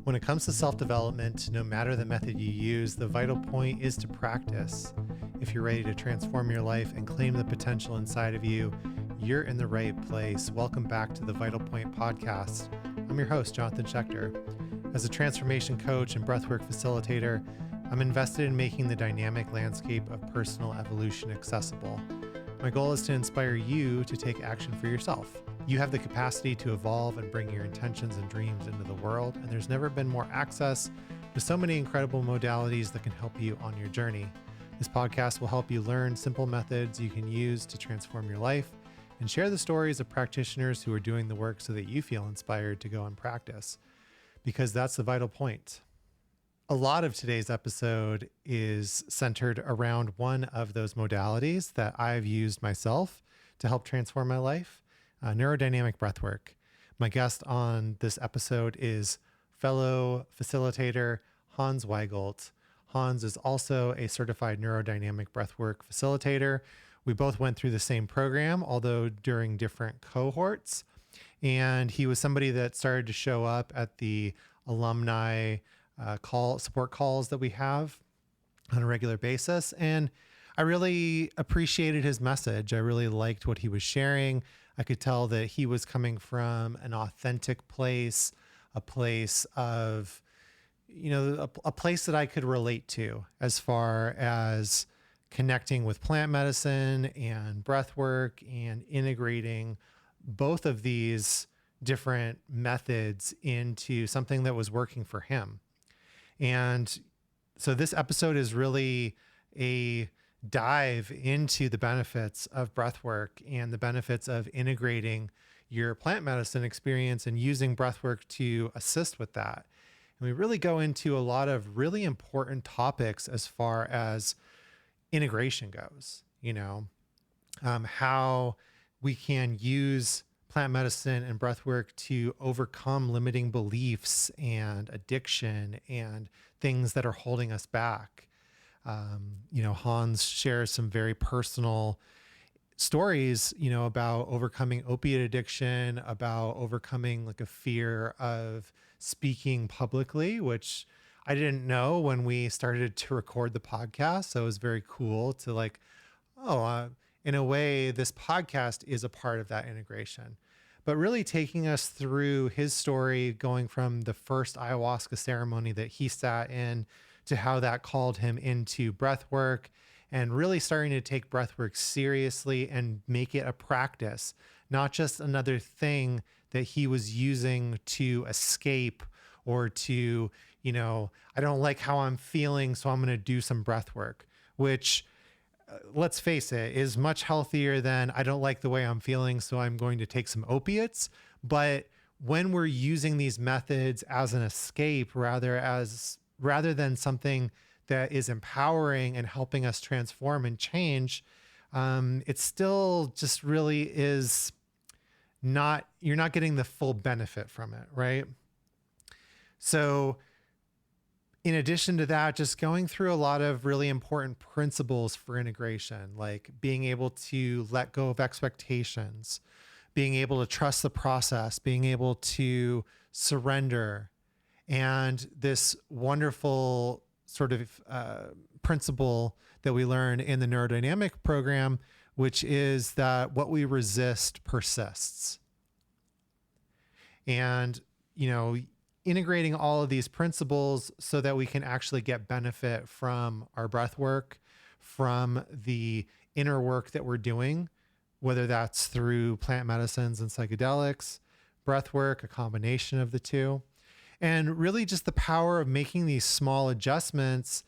When it comes to self-development, no matter the method you use, the vital point is to practice. If you're ready to transform your life and claim the potential inside of you, you're in the right place. Welcome back to the Vital Point podcast. I'm your host, Jonathan Schechter. As a transformation coach and breathwork facilitator, I'm invested in making the dynamic landscape of personal evolution accessible. My goal is to inspire you to take action for yourself. You have the capacity to evolve and bring your intentions and dreams into the world, and there's never been more access to so many incredible modalities that can help you on your journey. This podcast will help you learn simple methods you can use to transform your life and share the stories of practitioners who are doing the work so that you feel inspired to go and practice, because that's the vital point. A lot of today's episode is centered around one of those modalities that I've used myself to help transform my life. Neurodynamic breathwork. My guest on this episode is fellow facilitator Hans Whygold. Hans is also a certified neurodynamic breathwork facilitator. We both went through the same program, although during different cohorts. And he was somebody that started to show up at the alumni support calls that we have on a regular basis. And I really appreciated his message. I really liked what he was sharing. I could tell that he was coming from an authentic place, a place of, a place that I could relate to as far as connecting with plant medicine and breath work and integrating both of these different methods into something that was working for him. And so this episode is really a dive into the benefits of breathwork and the benefits of integrating your plant medicine experience and using breathwork to assist with that. And we really go into a lot of really important topics as far as integration goes, how we can use plant medicine and breathwork to overcome limiting beliefs and addiction and things that are holding us back. Hans shares some very personal stories, about overcoming opiate addiction, about overcoming like a fear of speaking publicly, which I didn't know when we started to record the podcast. So it was very cool to in a way, this podcast is a part of that integration. But really taking us through his story, going from the first ayahuasca ceremony that he sat in to how that called him into breath work, and really starting to take breath work seriously and make it a practice, not just another thing that he was using to escape or to, I don't like how I'm feeling, so I'm going to do some breath work, which let's face it, is much healthier than I don't like the way I'm feeling, so I'm going to take some opiates. But when we're using these methods as an escape, rather than something that is empowering and helping us transform and change, it still just really is you're not getting the full benefit from it, right? So in addition to that, just going through a lot of really important principles for integration, like being able to let go of expectations, being able to trust the process, being able to surrender, and this wonderful sort of principle that we learn in the neurodynamic program, which is that what we resist persists. And, integrating all of these principles so that we can actually get benefit from our breath work, from the inner work that we're doing, whether that's through plant medicines and psychedelics, breath work, a combination of the two, and really just the power of making these small adjustments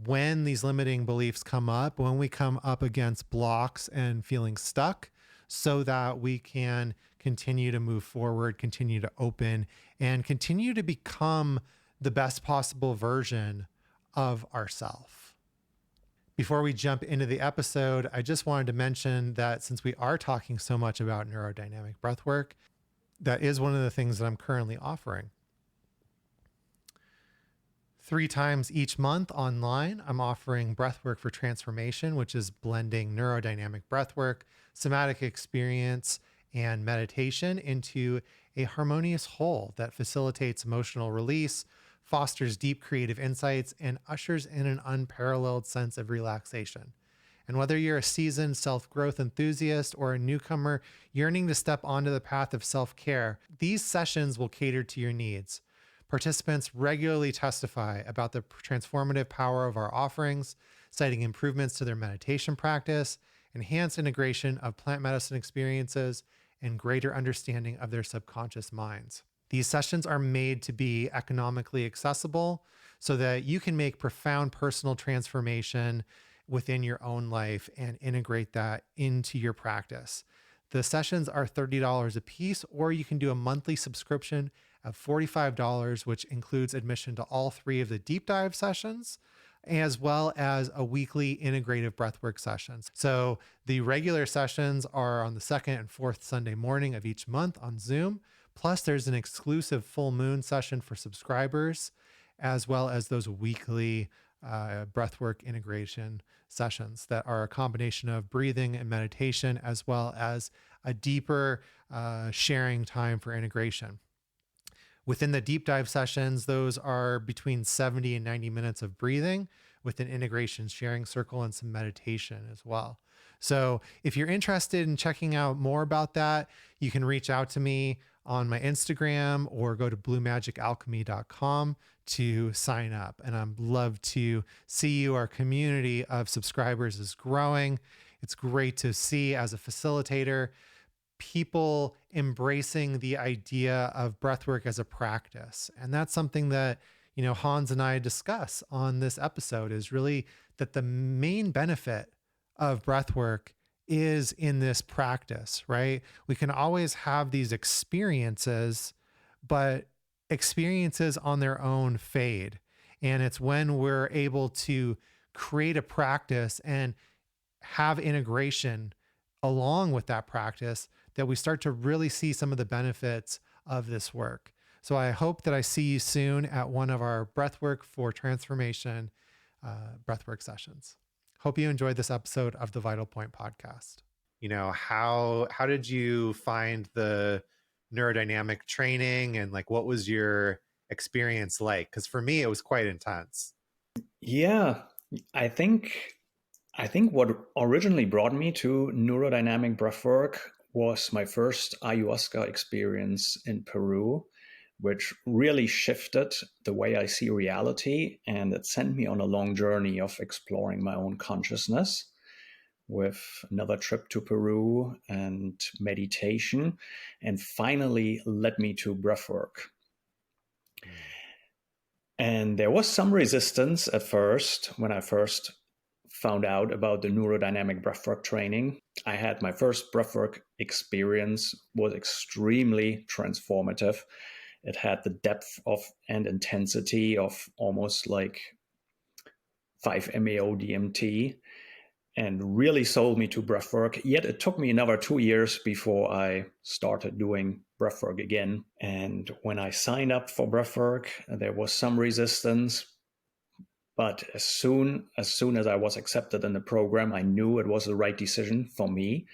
when these limiting beliefs come up, when we come up against blocks and feeling stuck, so that we can continue to move forward, continue to open, and continue to become the best possible version of ourselves. Before we jump into the episode, I just wanted to mention that since we are talking so much about neurodynamic breathwork, that is one of the things that I'm currently offering. 3 times each month online, I'm offering Breathwork for Transformation, which is blending neurodynamic breathwork, somatic experience, and meditation into a harmonious whole that facilitates emotional release, fosters deep creative insights, and ushers in an unparalleled sense of relaxation. And whether you're a seasoned self growth enthusiast or a newcomer yearning to step onto the path of self care, these sessions will cater to your needs. Participants regularly testify about the transformative power of our offerings, citing improvements to their meditation practice, enhanced integration of plant medicine experiences, and greater understanding of their subconscious minds. These sessions are made to be economically accessible so that you can make profound personal transformation within your own life and integrate that into your practice. The sessions are $30 a piece, or you can do a monthly subscription of $45, which includes admission to all 3 of the deep dive sessions, as well as a weekly integrative breathwork sessions. So the regular sessions are on the second and fourth Sunday morning of each month on Zoom. Plus, there's an exclusive full moon session for subscribers, as well as those weekly breathwork integration sessions that are a combination of breathing and meditation, as well as a deeper sharing time for integration. Within the deep dive sessions, those are between 70 and 90 minutes of breathing with an integration sharing circle and some meditation as well. So if you're interested in checking out more about that, you can reach out to me on my Instagram or go to bluemagicalchemy.com to sign up. And I'd love to see you. Our community of subscribers is growing. It's great to see as a facilitator people embracing the idea of breathwork as a practice. And that's something that, Hans and I discuss on this episode, is really that the main benefit of breathwork is in this practice, right? We can always have these experiences, but experiences on their own fade. And it's when we're able to create a practice and have integration along with that practice that we start to really see some of the benefits of this work. So I hope that I see you soon at one of our breathwork for transformation breathwork sessions. Hope you enjoyed this episode of the Vital Point podcast. How did you find the neurodynamic training, and what was your experience like? Because for me, it was quite intense. Yeah, I think what originally brought me to neurodynamic breathwork was my first ayahuasca experience in Peru, which really shifted the way I see reality, and it sent me on a long journey of exploring my own consciousness, with another trip to Peru and meditation, and finally led me to breathwork. And there was some resistance at first when I first found out about the neurodynamic breathwork training. I had my first breathwork experience, was extremely transformative. It had the depth of and intensity of almost like 5-MeO DMT, and really sold me to breathwork. Yet it took me another 2 years before I started doing breathwork again. And when I signed up for breathwork, there was some resistance. But as soon as I was accepted in the program, I knew it was the right decision for me.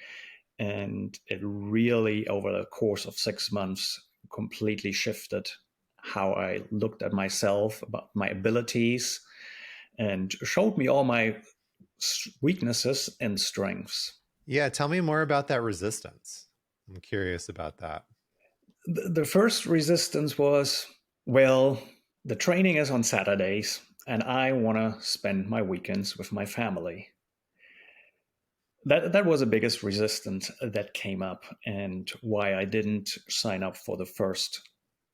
And it really, over the course of 6 months, completely shifted how I looked at myself, about my abilities, and showed me all my weaknesses and strengths. Yeah, tell me more about that resistance. I'm curious about that. The first resistance was, well, the training is on Saturdays, and I want to spend my weekends with my family. That was the biggest resistance that came up, and why I didn't sign up for the first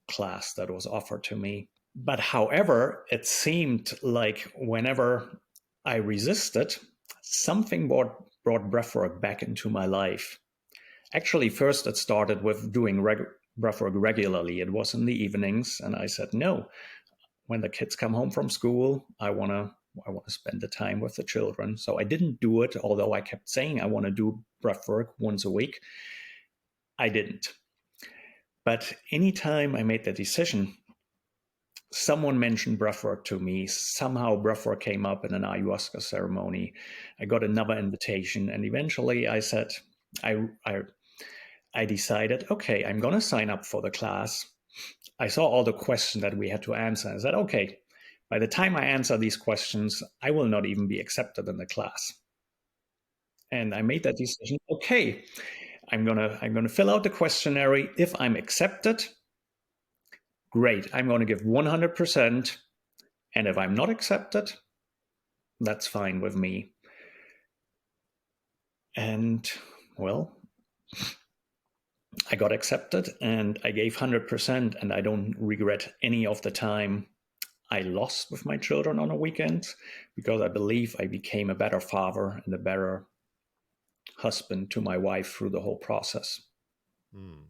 class that was offered to me. But however, it seemed like whenever I resisted, something brought breathwork back into my life. Actually, first it started with doing breathwork regularly. It was in the evenings, and I said, no, when the kids come home from school, I want to spend the time with the children. So I didn't do it, although I kept saying I want to do breathwork once a week. I didn't. But anytime I made the decision, someone mentioned breathwork to me. Somehow breathwork came up in an ayahuasca ceremony. I got another invitation, and eventually I said, I I decided, okay, I'm going to sign up for the class. I saw all the questions that we had to answer. I said, okay, by the time I answer these questions, I will not even be accepted in the class. And I made that decision. Okay, I'm gonna fill out the questionnaire. If I'm accepted, great. I'm gonna give 100%. And if I'm not accepted, that's fine with me. And well, I got accepted and I gave 100%, and I don't regret any of the time I lost with my children on the weekends, because I believe I became a better father and a better husband to my wife through the whole process. Hmm.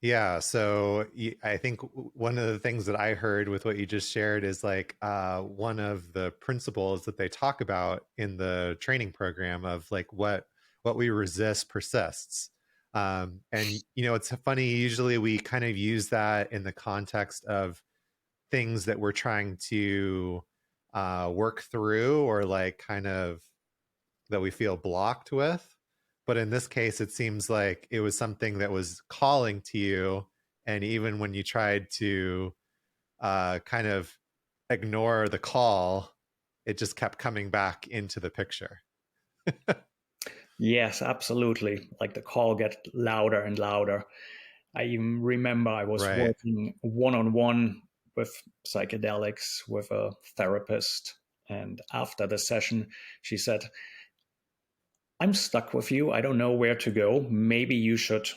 Yeah. So I think one of the things that I heard with what you just shared is like one of the principles that they talk about in the training program of like what we resist persists. And it's funny. Usually we kind of use that in the context of things that we're trying to work through, or like kind of that we feel blocked with. But in this case, it seems like it was something that was calling to you. And even when you tried to kind of ignore the call, it just kept coming back into the picture. Yes, absolutely. Like the call get louder and louder. I even remember I was Right. working one-on-one with psychedelics with a therapist. And after the session, she said, I'm stuck with you. I don't know where to go. Maybe you should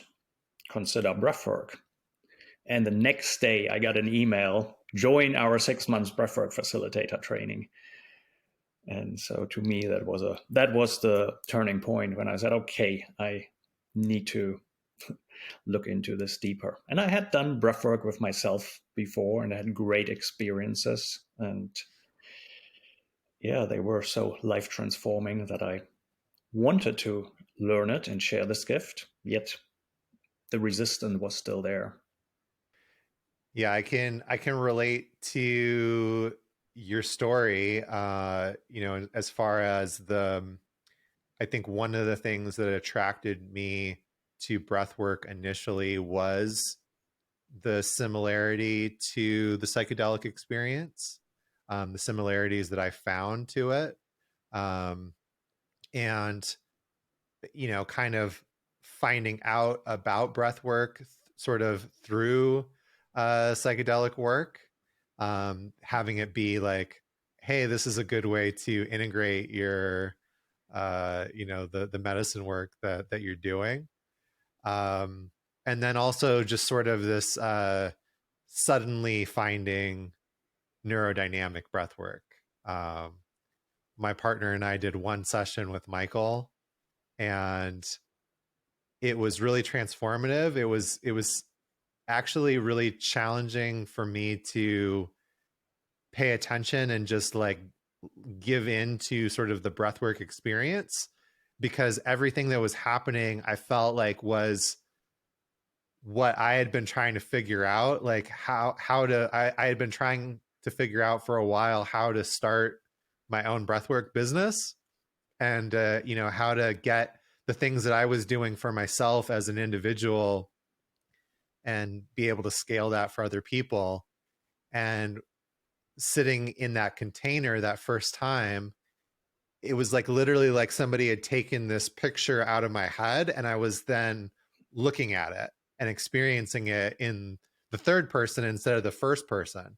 consider breathwork. And the next day, I got an email, join our 6 months breathwork facilitator training. And so to me, that was the turning point when I said, okay, I need to look into this deeper. And I had done breathwork with myself before and had great experiences. And yeah, they were so life transforming that I wanted to learn it and share this gift. Yet the resistance was still there. Yeah, I can relate to your story. As far as I think one of the things that attracted me to breathwork initially was the similarity to the psychedelic experience, the similarities that I found to it, um, and kind of finding out about breathwork sort of through psychedelic work, having it be like, hey, this is a good way to integrate your the medicine work that you're doing, and then also just sort of this suddenly finding neurodynamic breath work. um, my partner and I did one session with Michael, and it was really transformative. It was actually really challenging for me to pay attention and just like give in to sort of the breathwork experience, because everything that was happening I felt like was what I had been trying to figure out, like I had been trying to figure out for a while how to start my own breathwork business, and how to get the things that I was doing for myself as an individual and be able to scale that for other people. And sitting in that container that first time, it was like literally like somebody had taken this picture out of my head, and I was then looking at it and experiencing it in the third person instead of the first person.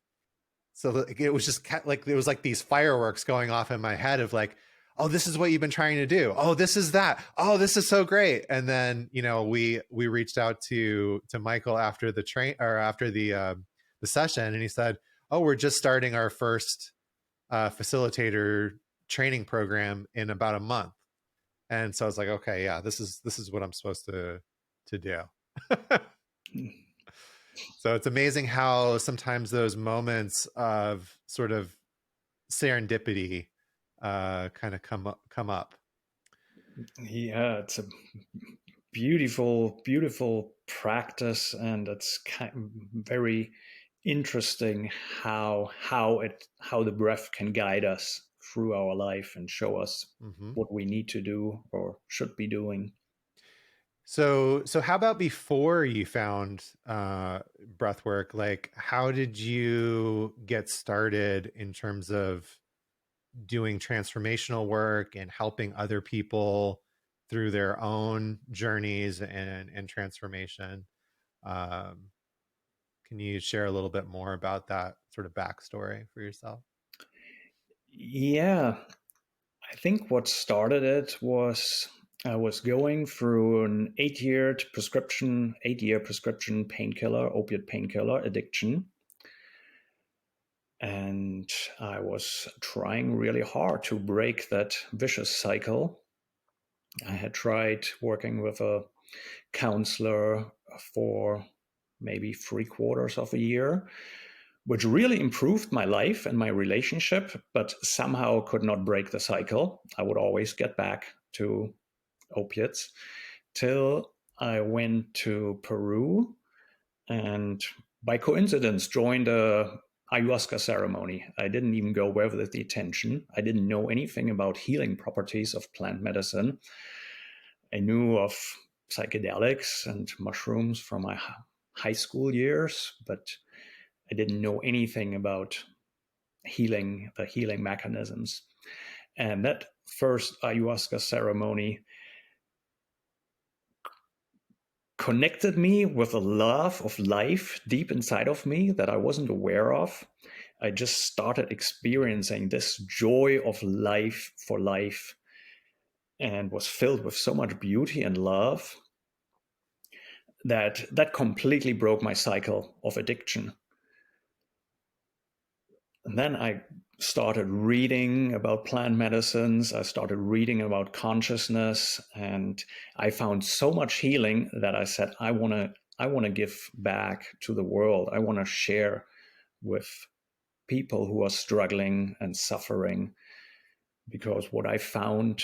So it was just like it was like these fireworks going off in my head of like, oh, this is what you've been trying to do, oh, this is that, oh, this is so great. And then we reached out to Michael after the train, or after the session, and he said, oh, we're just starting our first facilitator training program in about a month. And so I was like, okay, yeah, this is what I'm supposed to do. So it's amazing how sometimes those moments of sort of serendipity kind of come up. Yeah, it's a beautiful, beautiful practice, and it's very interesting how the breath can guide us through our life and show us Hmm. what we need to do or should be doing. So how about before you found breath work? Like, how did you get started in terms of doing transformational work and helping other people through their own journeys and transformation? Um, can you share a little bit more about that sort of backstory for yourself? Yeah, I think what started it was I was going through an 8-year prescription painkiller, opiate painkiller addiction. And I was trying really hard to break that vicious cycle. I had tried working with a counselor for maybe 3/4 of a year, which really improved my life and my relationship, but somehow could not break the cycle. I would always get back to opiates till I went to Peru and by coincidence joined a ayahuasca ceremony. I didn't even go with the intention. I didn't know anything about healing properties of plant medicine. I knew of psychedelics and mushrooms from my high school years, but I didn't know anything about the healing mechanisms. And that first ayahuasca ceremony connected me with a love of life deep inside of me that I wasn't aware of. I just started experiencing this joy of life for life and was filled with so much beauty and love that completely broke my cycle of addiction. And then I started reading about plant medicines. I started reading about consciousness, and I found so much healing that I said, I want to give back to the world. I want to share with people who are struggling and suffering, because what I found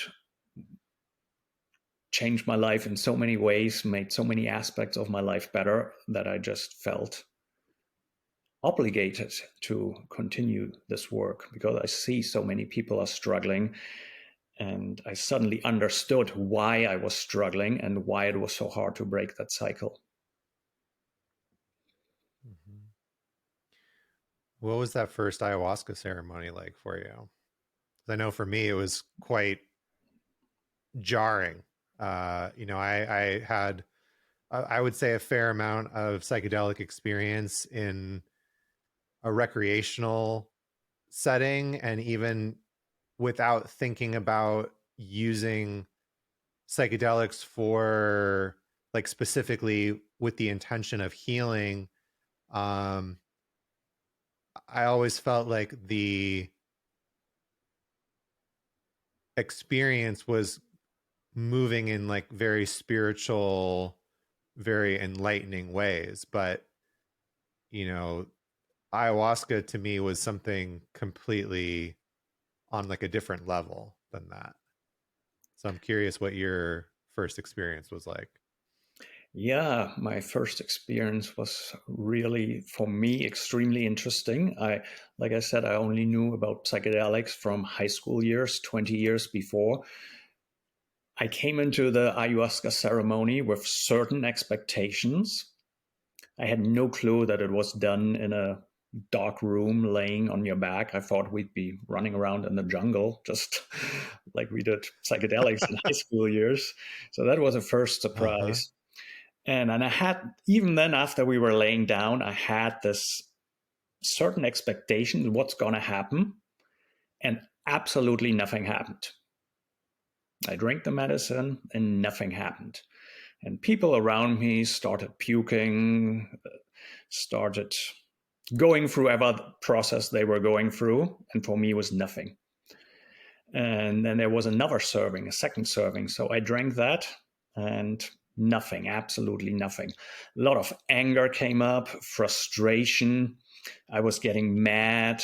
changed my life in so many ways, made so many aspects of my life better, that I just felt obligated to continue this work, because I see so many people are struggling. And I suddenly understood why I was struggling and why it was so hard to break that cycle. Mhm. What was that first ayahuasca ceremony like for you? 'Cause I know for me it was quite jarring. I had I would say a fair amount of psychedelic experience in a recreational setting, and even without thinking about using psychedelics for, like, specifically with the intention of healing. um I always felt like the experience was moving in like very spiritual, very enlightening ways. But, you know, ayahuasca to me was something completely on like a different level than that. So I'm curious what your first experience was like. Yeah, my first experience was really, for me, extremely interesting. Like I said, I only knew about psychedelics from high school years, 20 years before. I came into the ayahuasca ceremony with certain expectations. I had no clue that it was done in a dark room laying on your back. I thought we'd be running around in the jungle, just like we did psychedelics in high school years. So that was a first Uh-huh. surprise. And I had, even then, after we were laying down, I had this certain expectation of what's going to happen. And absolutely nothing happened. I drank the medicine and nothing happened. And people around me started puking, started going through whatever process they were going through. And for me, it was nothing. And then there was another serving, a second serving. So I drank that and nothing, absolutely nothing. A lot of anger came up, frustration. I was getting mad.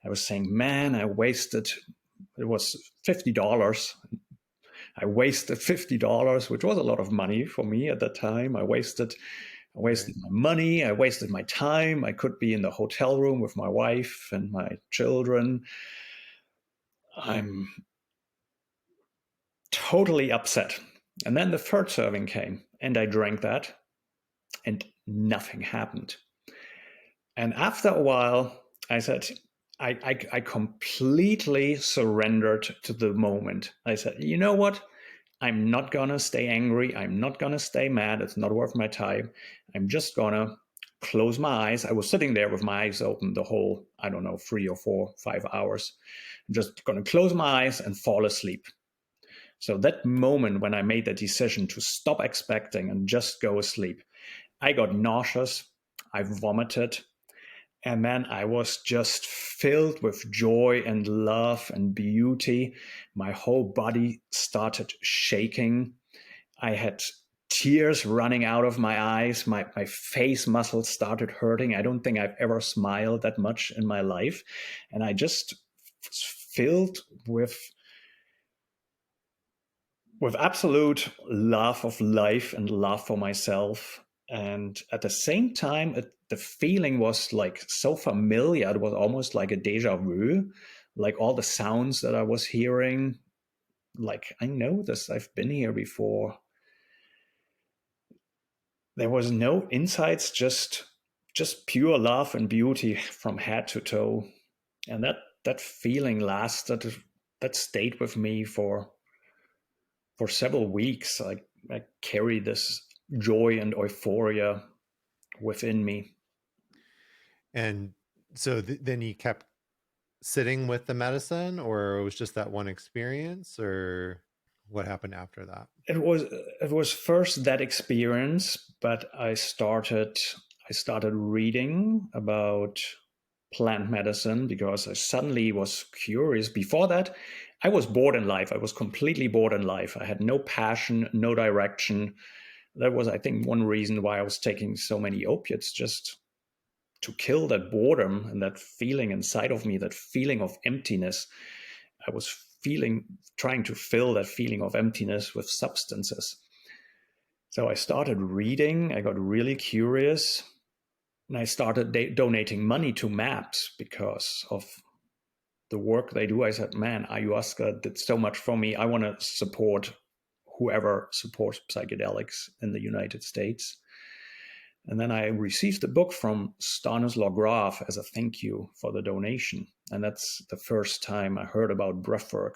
I was saying, man, it was $50. I wasted $50, which was a lot of money for me at that time. I Right. wasted my money. I wasted my time. I could be in the hotel room with my wife and my children. I'm totally upset. And then the third serving came, and I drank that, and nothing happened. And after a while, I said, I completely surrendered to the moment. I said, you know what? I'm not going to stay angry. I'm not going to stay mad. It's not worth my time. I'm just going to close my eyes. I was sitting there with my eyes open the whole, I don't know, 3 or 4, 5 hours. I'm just going to close my eyes and fall asleep. So that moment when I made the decision to stop expecting and just go asleep, I got nauseous. I vomited. And then I was just filled with joy and love and beauty. My whole body started shaking. I had tears running out of my eyes. My face muscles started hurting. I don't think I've ever smiled that much in my life. And I just was filled with absolute love of life and love for myself. And at the same time, the feeling was like so familiar. It was almost like a deja vu, like all the sounds that I was hearing. Like, I know this, I've been here before. There was no insights, just pure love and beauty from head to toe. And that feeling lasted, that stayed with me for several weeks. I carry this joy and euphoria within me. And so then you kept sitting with the medicine, or it was just that one experience, or what happened after that? It was first that experience, but I started reading about plant medicine because I suddenly was curious. Before that, I was bored in life. I was completely bored in life. I had no passion, no direction. That was, I think, one reason why I was taking so many opiates, just to kill that boredom and that feeling inside of me, that feeling of emptiness. I was trying to fill that feeling of emptiness with substances. So I started reading. I got really curious. And I started donating money to MAPS because of the work they do. I said, man, ayahuasca did so much for me. I want to support whoever supports psychedelics in the United States. And then I received a book from Stanislaw Graf as a thank you for the donation. And that's the first time I heard about breathwork.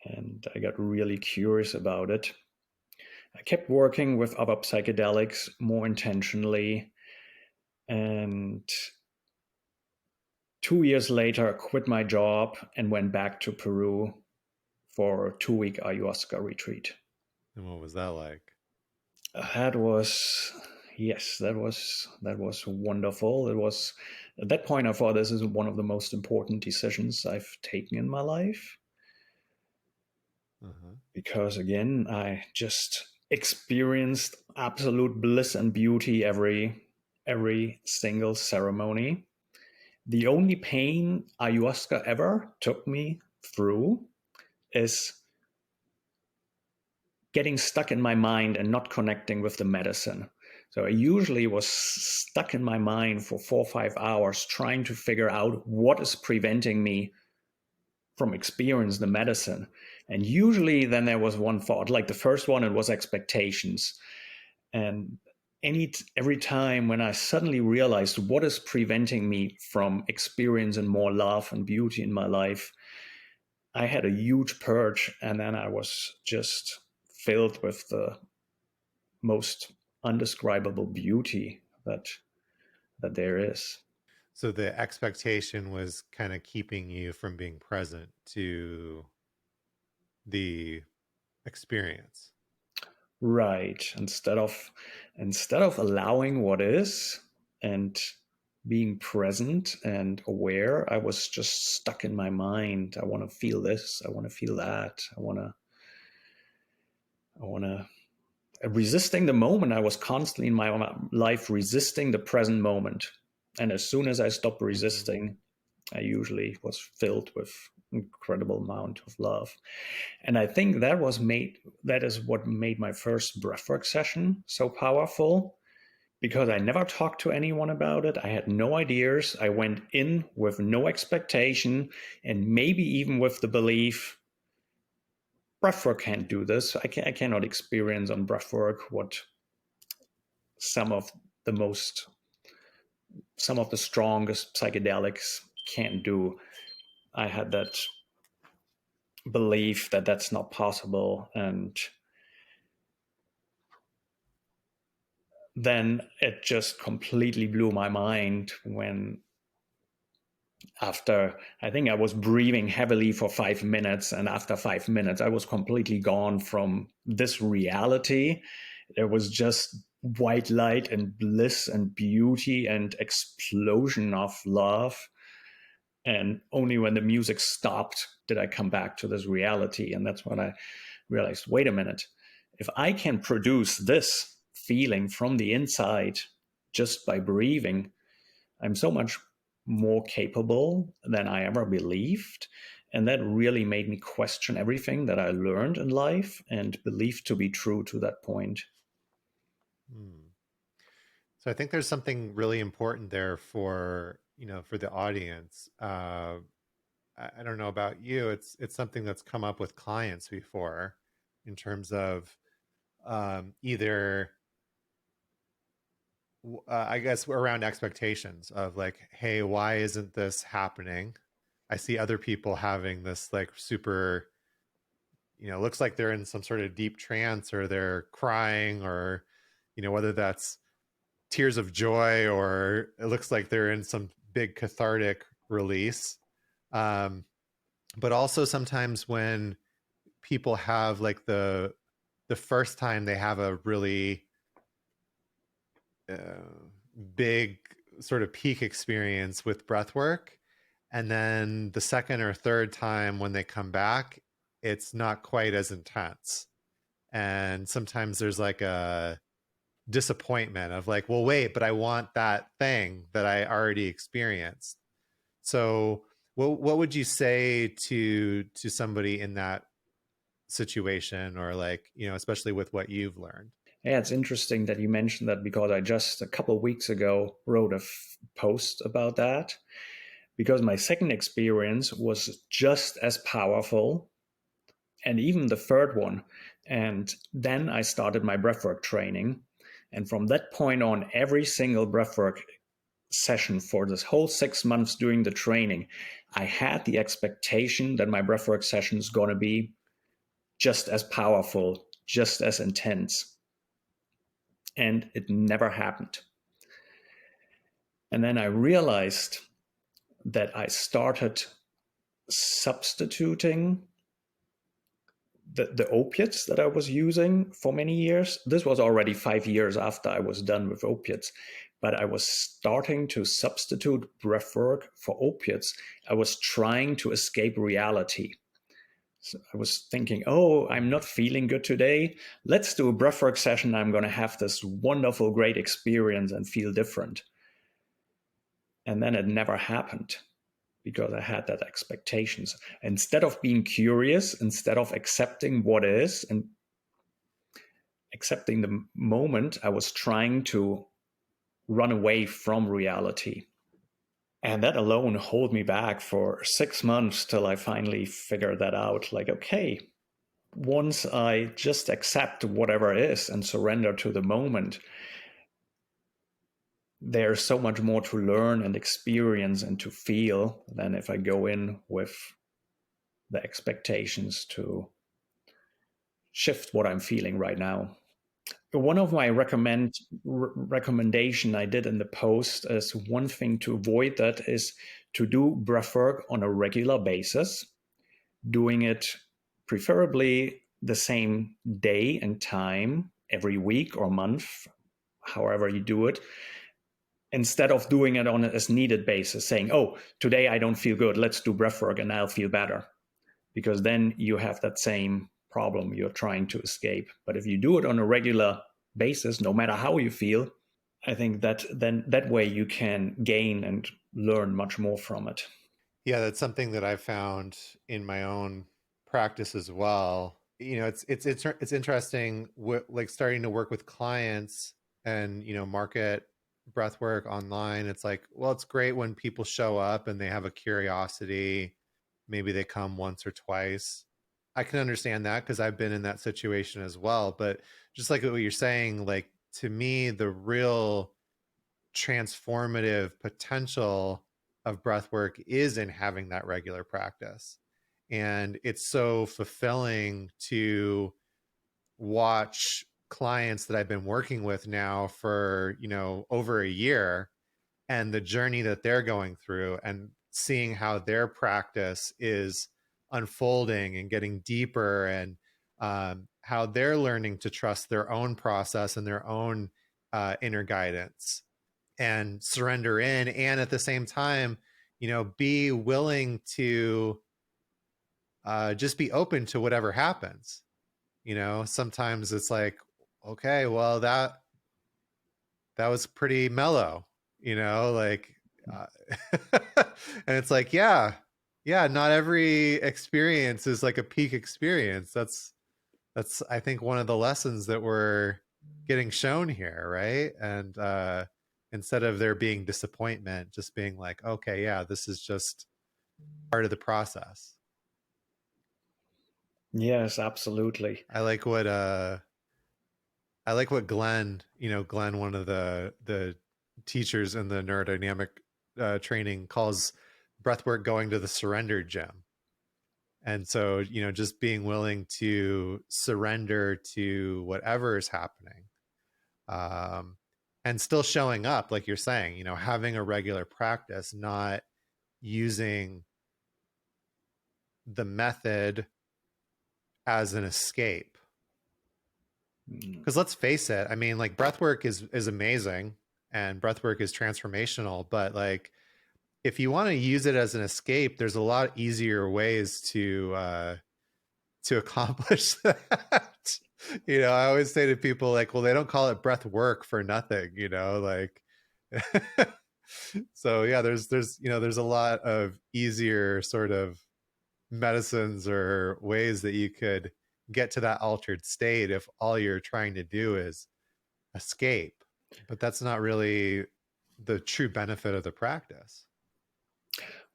And I got really curious about it. I kept working with other psychedelics more intentionally. And 2 years later, I quit my job and went back to Peru for a 2-week ayahuasca retreat. And what was that like? That was, yes, that was wonderful. It was, at that point, I thought this is one of the most important decisions I've taken in my life. Because again, I just experienced absolute bliss and beauty every single ceremony. The only pain ayahuasca ever took me through is getting stuck in my mind and not connecting with the medicine. So I usually was stuck in my mind for 4 or 5 hours trying to figure out what is preventing me from experiencing the medicine. And usually then there was one thought, like the first one, it was expectations. And every time when I suddenly realized what is preventing me from experiencing more love and beauty in my life, I had a huge purge, and then I was just filled with the most undescribable beauty that there is. So the expectation was kind of keeping you from being present to the experience. Right. Instead of allowing what is and being present and aware, I was just stuck in my mind. I want to feel this. I want to feel that. I want to resisting the moment. I was constantly in my life resisting the present moment. And as soon as I stopped resisting, I usually was filled with incredible amount of love. And I think that is what made my first breathwork session so powerful, because I never talked to anyone about it. I had no ideas. I went in with no expectation, and maybe even with the belief breathwork can't do this. I cannot experience on breathwork what some of the most, some of the strongest psychedelics can't do. I had that belief that that's not possible. And then it just completely blew my mind when, after I think I was breathing heavily for 5 minutes, and after 5 minutes, I was completely gone from this reality. There was just white light and bliss and beauty and explosion of love. And only when the music stopped did I come back to this reality. And that's when I realized, wait a minute, if I can produce this feeling from the inside just by breathing, I'm so much more capable than I ever believed. And that really made me question everything that I learned in life and believed to be true to that point. Hmm. So I think there's something really important there for, for the audience. I don't know about you. It's something that's come up with clients before, in terms of either I guess around expectations of like, hey, why isn't this happening? I see other people having this like super, looks like they're in some sort of deep trance, or they're crying, or whether that's tears of joy, or it looks like they're in some big cathartic release. Um, but also sometimes when people have like the first time they have a really big sort of peak experience with breath work, and then the second or third time when they come back, it's not quite as intense. And sometimes there's like a disappointment of like, well, wait, but I want that thing that I already experienced. So what would you say to somebody in that situation, or like, especially with what you've learned? Yeah, it's interesting that you mentioned that, because I just a couple of weeks ago wrote a post about that, because my second experience was just as powerful, and even the third one. And then I started my breathwork training. And from that point on, every single breathwork session for this whole 6 months during the training, I had the expectation that my breathwork session is going to be just as powerful, just as intense. And it never happened. And then I realized that I started substituting the opiates that I was using for many years. This was already 5 years after I was done with opiates, but I was starting to substitute breathwork for opiates. I was trying to escape reality. So I was thinking, oh, I'm not feeling good today. Let's do a breathwork session. I'm going to have this wonderful, great experience and feel different. And then it never happened, because I had that expectations. Instead of being curious, instead of accepting what is and accepting the moment, I was trying to run away from reality. And that alone held me back for 6 months till I finally figured that out. Like, okay, once I just accept whatever is and surrender to the moment, there's so much more to learn and experience and to feel than if I go in with the expectations to shift what I'm feeling right now. One of my recommendation I did in the post is, one thing to avoid that is to do breathwork on a regular basis, doing it preferably the same day and time every week or month, however you do it, instead of doing it on an as needed basis, saying, oh, today I don't feel good, let's do breathwork and I'll feel better. Because then you have that same problem you're trying to escape. But if you do it on a regular basis, no matter how you feel, I think that then that way you can gain and learn much more from it. Yeah, that's something that I found in my own practice as well. It's interesting, like starting to work with clients and market breath work online. It's like, well, it's great when people show up and they have a curiosity. Maybe they come once or twice, I can understand that because I've been in that situation as well. But just like what you're saying, like to me, the real transformative potential of breath work is in having that regular practice. And it's so fulfilling to watch clients that I've been working with now for, over a year, and the journey that they're going through, and seeing how their practice is unfolding and getting deeper, and how they're learning to trust their own process and their own inner guidance and surrender in, and at the same time, be willing to just be open to whatever happens. Sometimes it's like, okay, well, that was pretty mellow, like, uh, and it's like, yeah, not every experience is like a peak experience. That's I think one of the lessons that we're getting shown here, right? And instead of there being disappointment, just being like, okay, yeah, this is just part of the process. Yes, absolutely. I like what Glenn, Glenn, one of the teachers in the neurodynamic training, calls breathwork going to the surrender gym. And so, just being willing to surrender to whatever is happening, um, and still showing up, like you're saying, having a regular practice, not using the method as an escape. Because let's face it, I mean, like, breathwork is amazing, and breathwork is transformational, but like, if you want to use it as an escape, there's a lot easier ways to accomplish that. I always say to people, like, well, they don't call it breath work for nothing, like. So yeah, there's a lot of easier sort of medicines or ways that you could get to that altered state if all you're trying to do is escape. But that's not really the true benefit of the practice.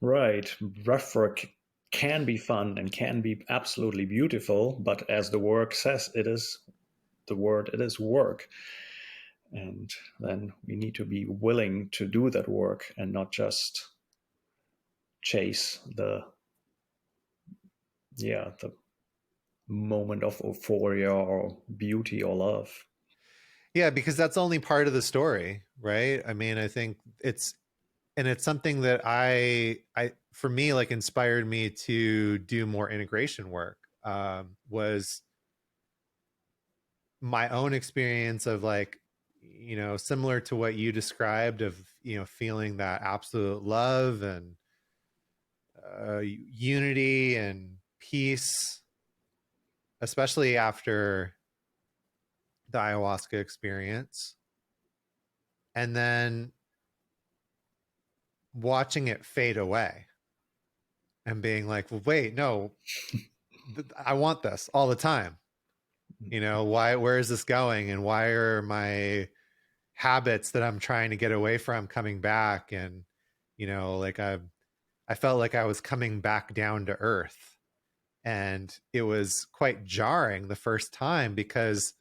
Right. Breathwork can be fun and can be absolutely beautiful, but as the work says, it is the word, it is work. And then we need to be willing to do that work and not just chase the moment of euphoria or beauty or love. Yeah, because that's only part of the story, right? I mean, I think it's something that I for me, like, inspired me to do more integration work, was my own experience of, like, similar to what you described, of feeling that absolute love and unity and peace, especially after the ayahuasca experience, and then watching it fade away and being like, well, wait, no, I want this all the time. Where is this going, and why are my habits that I'm trying to get away from coming back? And like, I felt like I was coming back down to earth, and it was quite jarring the first time, because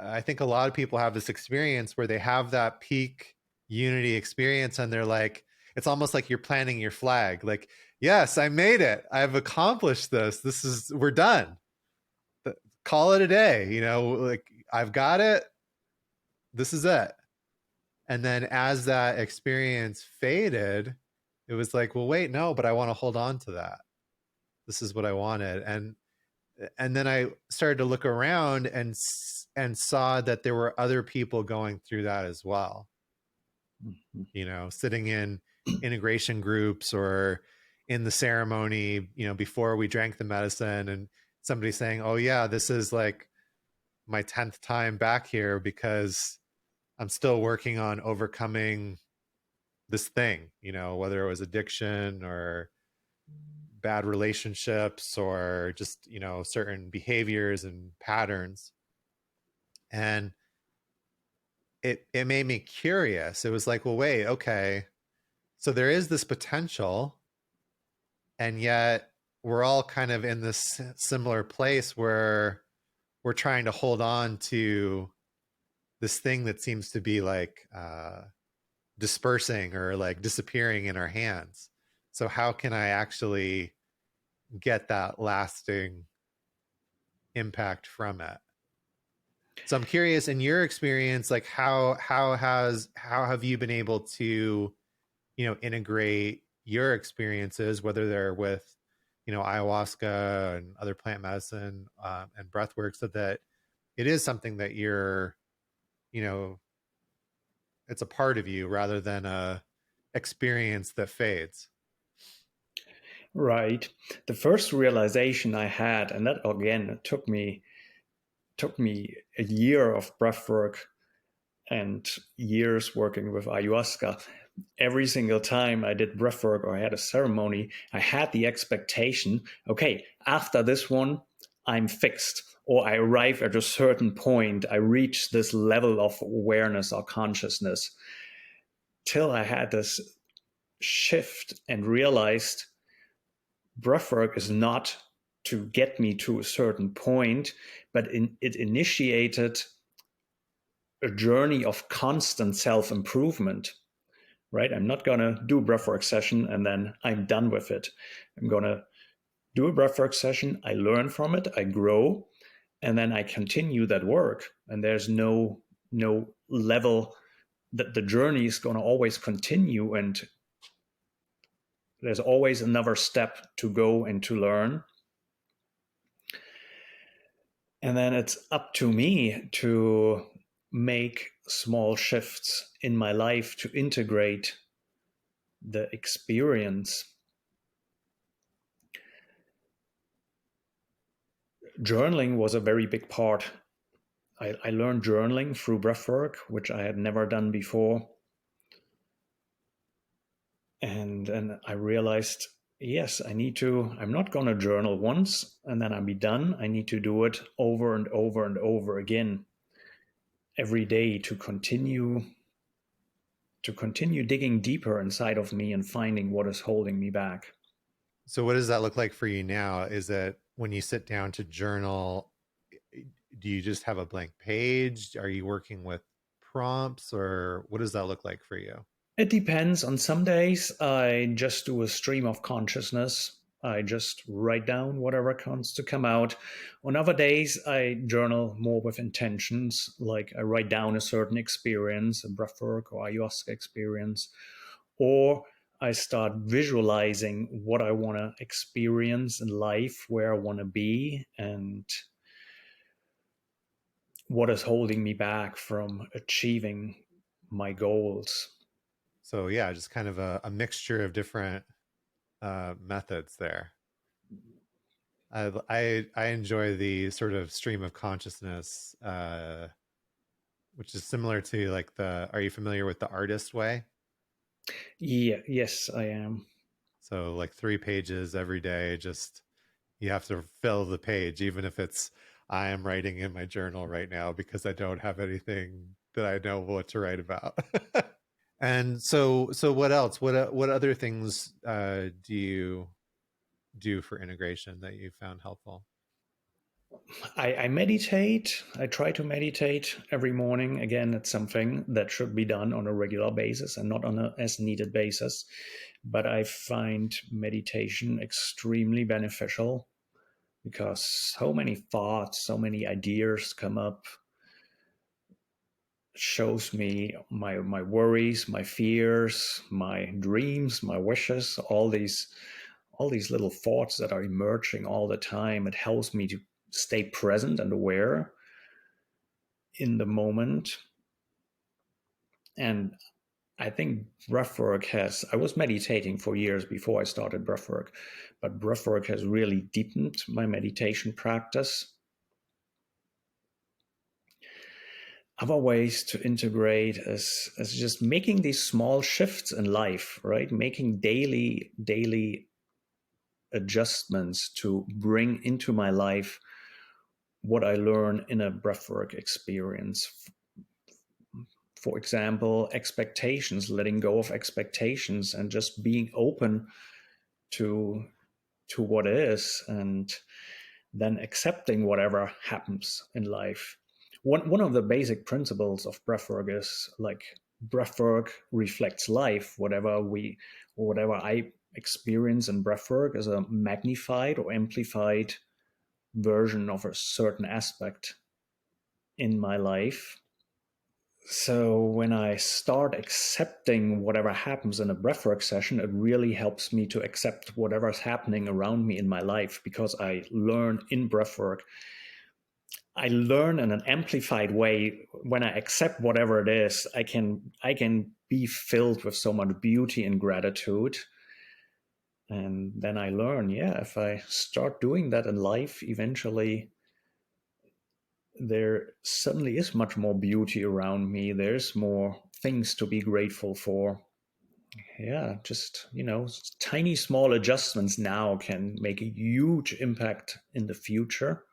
I think a lot of people have this experience where they have that peak unity experience, and they're like, it's almost like you're planting your flag, like, yes, I made it, I've accomplished we're done, call it a day, like, I've got it, this is it. And then as that experience faded, it was like, well, wait, no, but I want to hold on to that. This is what I wanted. And then I started to look around and saw that there were other people going through that as well. Sitting in integration groups or in the ceremony, before we drank the medicine, and somebody saying, oh yeah, this is like my 10th time back here, because I'm still working on overcoming this thing, whether it was addiction or bad relationships or just, certain behaviors and patterns. And it made me curious. It was like, well, wait, okay, so there is this potential, and yet we're all kind of in this similar place where we're trying to hold on to this thing that seems to be like dispersing or like disappearing in our hands. So how can I actually get that lasting impact from it? So I'm curious, in your experience, like how have you been able to, integrate your experiences, whether they're with, ayahuasca and other plant medicine, and breath work, so that it is something that you're, you know, it's a part of you rather than a experience that fades. Right. The first realization I had, and that again took me a year of breath work and years working with ayahuasca. Every single time I did breath work or I had a ceremony, I had the expectation, okay, after this one, I'm fixed, or I arrive at a certain point, I reach this level of awareness or consciousness, till I had this shift and realized breathwork is not to get me to a certain point, but it initiated a journey of constant self-improvement. Right? I'm not going to do a breathwork session and then I'm done with it. I'm going to do a breathwork session, I learn from it, I grow, and then I continue that work. And there's no level that the journey is going to always continue, and there's always another step to go and to learn. And then it's up to me to make small shifts in my life to integrate the experience. Journaling was a very big part. I learned journaling through breathwork, which I had never done before. And then I realized, yes, I'm not going to journal once and then I'll be done. I need to do it over and over and over again every day to continue digging deeper inside of me and finding what is holding me back. So what does that look like for you now? Is it when you sit down to journal, do you just have a blank page? Are you working with prompts, or what does that look like for you? It depends. On some days, I just do a stream of consciousness. I just write down whatever comes to come out. On other days, I journal more with intentions, like I write down a certain experience, a breathwork or ayahuasca experience, or I start visualizing what I want to experience in life, where I want to be, and what is holding me back from achieving my goals. So yeah, just kind of a mixture of different methods there. I enjoy the sort of stream of consciousness, which is similar to like the. Are you familiar with the artist way? Yeah, yes, I am. So like 3 pages every day, just you have to fill the page, even if it's I am writing in my journal right now because I don't have anything that I know what to write about. And so what else? What other things do you do for integration that you found helpful? I meditate. I try to meditate every morning. Again, it's something that should be done on a regular basis and not on a as needed basis. But I find meditation extremely beneficial because so many thoughts, so many ideas come up, shows me my worries, my fears, my dreams, my wishes, all these little thoughts that are emerging all the time. It helps me to stay present and aware in the moment. And I think breathwork has, I was meditating for years before I started breathwork, but breathwork has really deepened my meditation practice. Other ways to integrate is just making these small shifts in life, right? Making daily adjustments to bring into my life what I learn in a breathwork experience. For example, expectations, letting go of expectations and just being open to to what is, and then accepting whatever happens in life. One of the basic principles of breathwork is like breathwork reflects life. Whatever I experience in breathwork is a magnified or amplified version of a certain aspect in my life. So when I start accepting whatever happens in a breathwork session, it really helps me to accept whatever's happening around me in my life, because I learn in breathwork. I learn in an amplified way. When I accept whatever it is, I can be filled with so much beauty and gratitude. And then I learn, yeah, if I start doing that in life, eventually there suddenly is much more beauty around me. There's more things to be grateful for. Yeah, just, tiny small adjustments now can make a huge impact in the future.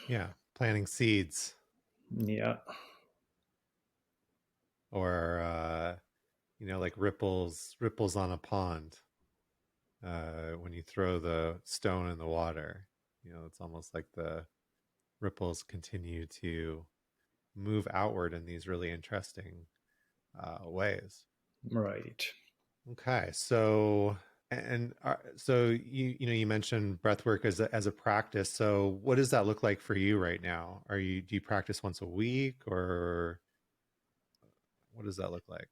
Yeah. Planting seeds, Yeah, or, like ripples on a pond. When you throw the stone in the water, it's almost like the ripples continue to move outward in these really interesting ways. right. Okay, so so you mentioned breath work as a practice. So what does that look like for you right now? Do you practice once a week, or what does that look like?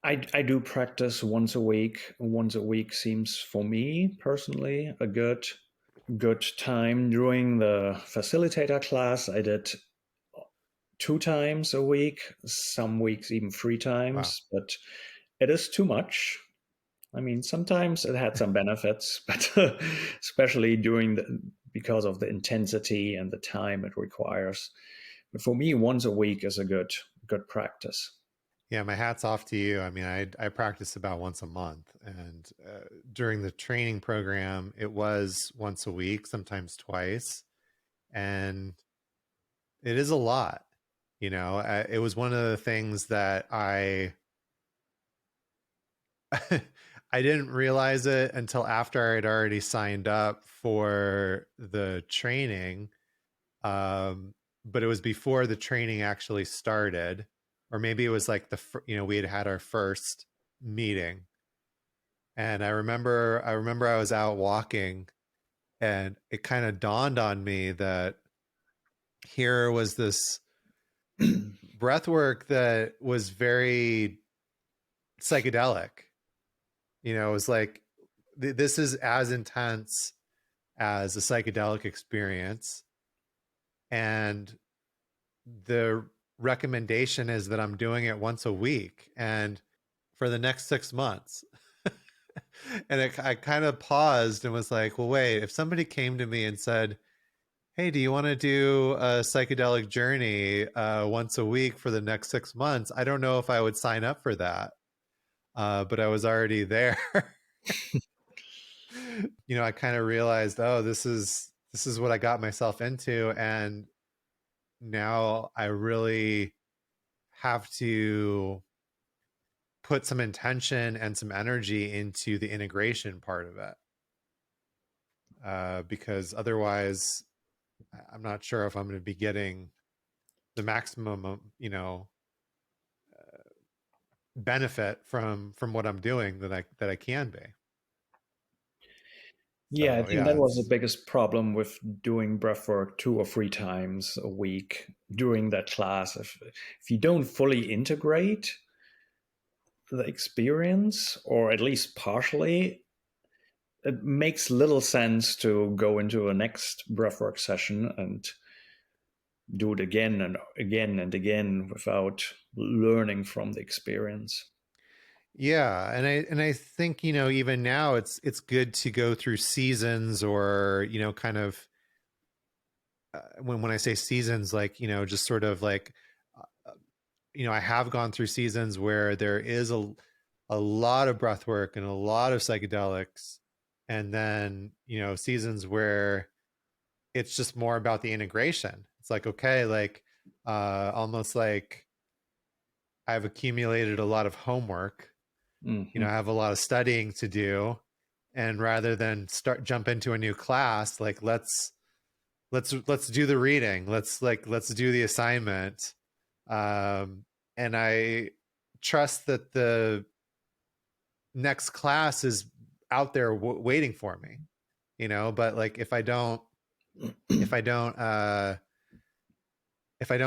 I do practice once a week. Once a week seems for me personally a good time. During the facilitator class, I did 2 times a week, some weeks even three Wow. times, but it is too much. I mean, sometimes it had some benefits, but especially because of the intensity and the time it requires. But for me, once a week is a good practice. Yeah, my hat's off to you. I mean, I practice about once a month, and during the training program, it was once a week, sometimes twice, and it is a lot. It was one of the things that I didn't realize it until after I'd already signed up for the training. But it was before the training actually started, or maybe it was like we had our first meeting, and I remember I was out walking, and it kind of dawned on me that here was this breath work that was very psychedelic. It was like this is as intense as a psychedelic experience, and the recommendation is that I'm doing it once a week and for the next 6 months. And I kind of paused and was like, well, wait, if somebody came to me and said, hey, do you want to do a psychedelic journey once a week for the next 6 months? I don't know if I would sign up for that. But I was already there. I kind of realized, oh, this is what I got myself into. And now I really have to put some intention and some energy into the integration part of it. Because otherwise, I'm not sure if I'm going to be getting the maximum, benefit from what I'm doing that I can be. Yeah, I So think that yeah, was the it's biggest problem with doing breathwork 2 or 3 times a week during that class. If you don't fully integrate the experience, or at least partially, it makes little sense to go into a next breathwork session and do it again and again and again without learning from the experience. yeah, and I think even now it's good to go through seasons, or kind of when I say seasons, like just sort of like I have gone through seasons where there is a lot of breath work and a lot of psychedelics, and then seasons where it's just more about the integration. It's like, okay, like almost like I've accumulated a lot of homework. I Hmm. have a lot of studying to do, And rather than jump into a new class, like let's do the reading. Let's do the assignment. And I trust that the next class is out there waiting for me, but like if I don't if I don't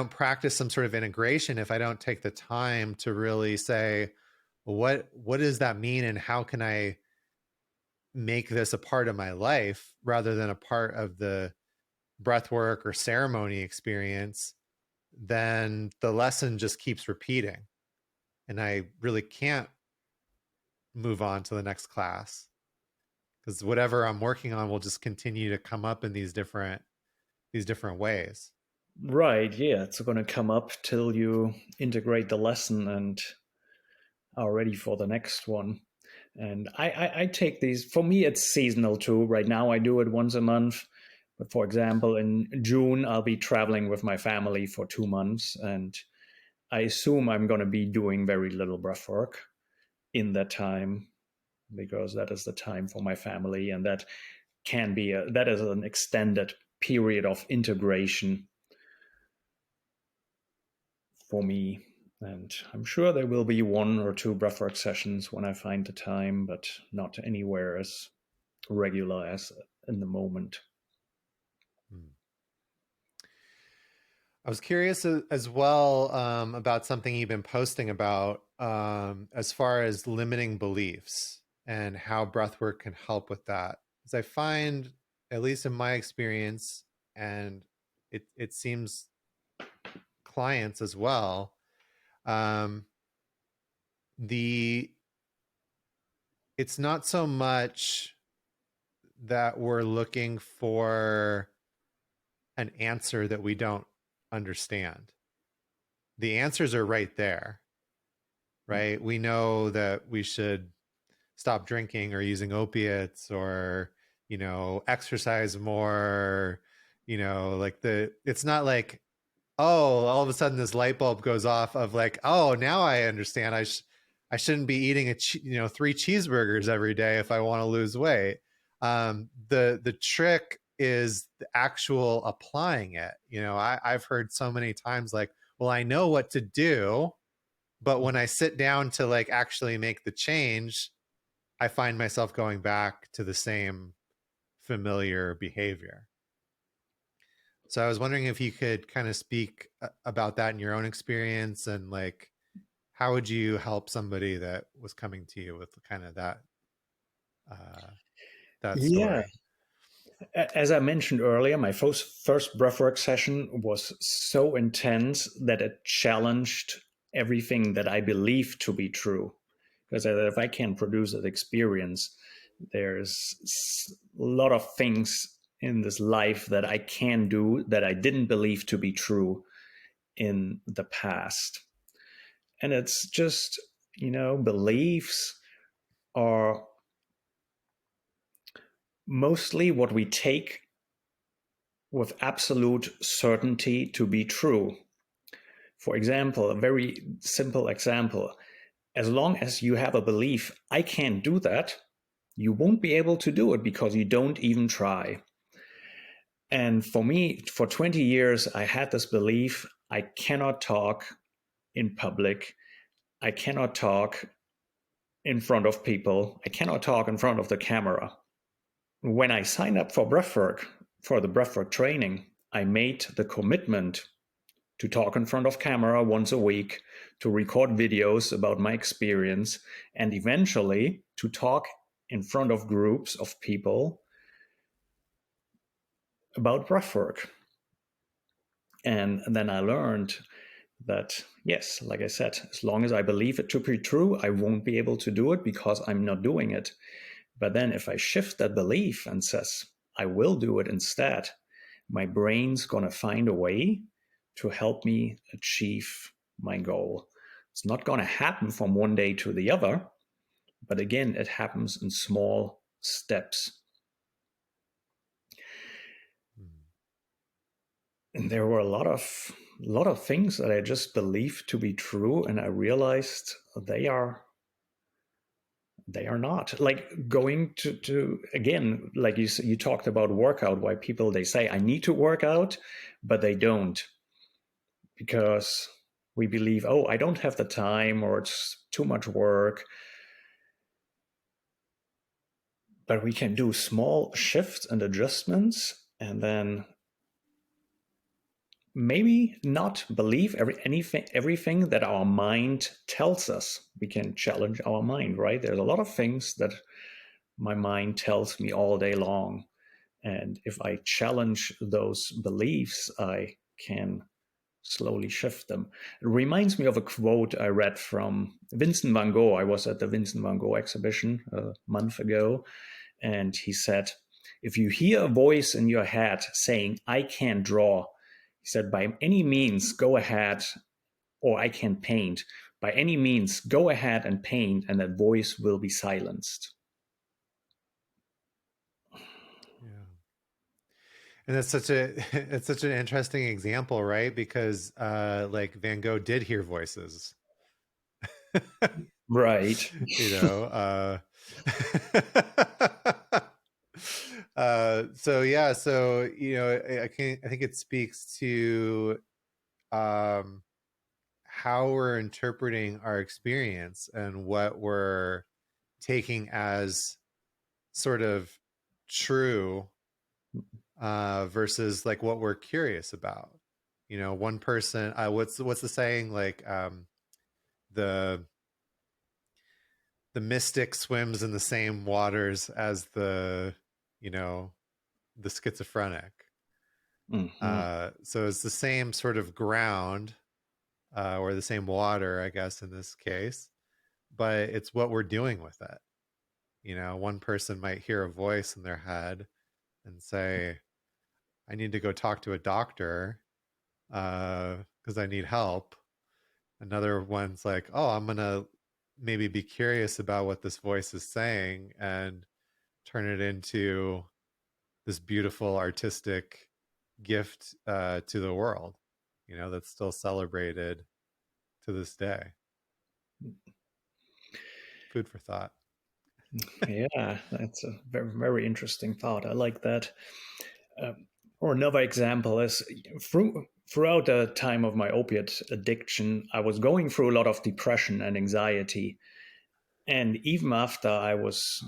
practice some sort of integration, if I don't take the time to really say, what does that mean, and how can I make this a part of my life rather than a part of the breath work or ceremony experience, then the lesson just keeps repeating. And I really can't move on to the next class because whatever I'm working on will just continue to come up in these different ways. Right, yeah, it's going to come up till you integrate the lesson and are ready for the next one. And I take these, for me, it's seasonal too. Right now, I do it once a month. But for example, in June, I'll be traveling with my family for 2 months. And I assume I'm going to be doing very little breath work in that time because that is the time for my family. And that can be, that is an extended period of integration for me. And I'm sure there will be 1 or 2 breathwork sessions when I find the time, but not anywhere as regular as in the moment. I was curious as well about something you've been posting about as far as limiting beliefs and how breathwork can help with that. Because I find, at least in my experience, and it seems clients as well, um, the it's not so much that we're looking for an answer that we don't understand. The answers are right there, right? We know that we should stop drinking or using opiates, or exercise more. Like it's not like, oh, all of a sudden this light bulb goes off of like, oh, now I understand. I shouldn't be eating 3 cheeseburgers every day if I want to lose weight. The trick is the actual applying it. I've heard so many times like, well, I know what to do, but when I sit down to like actually make the change, I find myself going back to the same familiar behavior. So I was wondering if you could kind of speak about that in your own experience, and like, how would you help somebody that was coming to you with kind of uh, that Yeah. story? As I mentioned earlier, my first breathwork session was so intense that it challenged everything that I believed to be true. Because if I can produce that experience, there's a lot of things in this life that I can do that I didn't believe to be true in the past. And it's just, beliefs are mostly what we take with absolute certainty to be true. For example, a very simple example, as long as you have a belief, I can't do that, you won't be able to do it because you don't even try. And for me, for 20 years, I had this belief I cannot talk in public, I cannot talk in front of people, I cannot talk in front of the camera. When I signed up for breathwork, for the breathwork training, I made the commitment to talk in front of camera once a week, to record videos about my experience, and eventually to talk in front of groups of people about breathwork. And then I learned that, yes, like I said, as long as I believe it to be true, I won't be able to do it because I'm not doing it. But then if I shift that belief and says, I will do it instead, my brain's going to find a way to help me achieve my goal. It's not going to happen from one day to the other, but again, it happens in small steps. And there were a lot of things that I just believed to be true, and I realized they are they are not. Like going to again, like you talked about workout, why people, they say I need to work out, but they don't, because we believe, oh, I don't have the time, or it's too much work. But we can do small shifts and adjustments, and then maybe not believe everything that our mind tells us. We can challenge our mind, right? There's a lot of things that my mind tells me all day long. And if I challenge those beliefs, I can slowly shift them. It reminds me of a quote I read from Vincent van Gogh. I was at the Vincent van Gogh exhibition a month ago, and he said, if you hear a voice in your head saying, I can't draw, he said, by any means, go ahead, or I can paint. By any means, go ahead and paint, and that voice will be silenced. Yeah. And that's such a it's such an interesting example, right? Because like Van Gogh did hear voices. Right. You know, so yeah, so you know, I think it speaks to how we're interpreting our experience and what we're taking as sort of true versus like what we're curious about. You know, one person, what's the saying, like the mystic swims in the same waters as the, you know, the schizophrenic. Mm-hmm. So it's the same sort of ground, or the same water, I guess, in this case, but it's what we're doing with it. You know, one person might hear a voice in their head and say, I need to go talk to a doctor because I need help. Another one's like, oh, I'm going to maybe be curious about what this voice is saying and turn it into this beautiful artistic gift to the world, you know, that's still celebrated to this day. Food for thought. Yeah, that's a very, very interesting thought. I like that. Or another example is throughout the time of my opiate addiction, I was going through a lot of depression and anxiety. And even after I was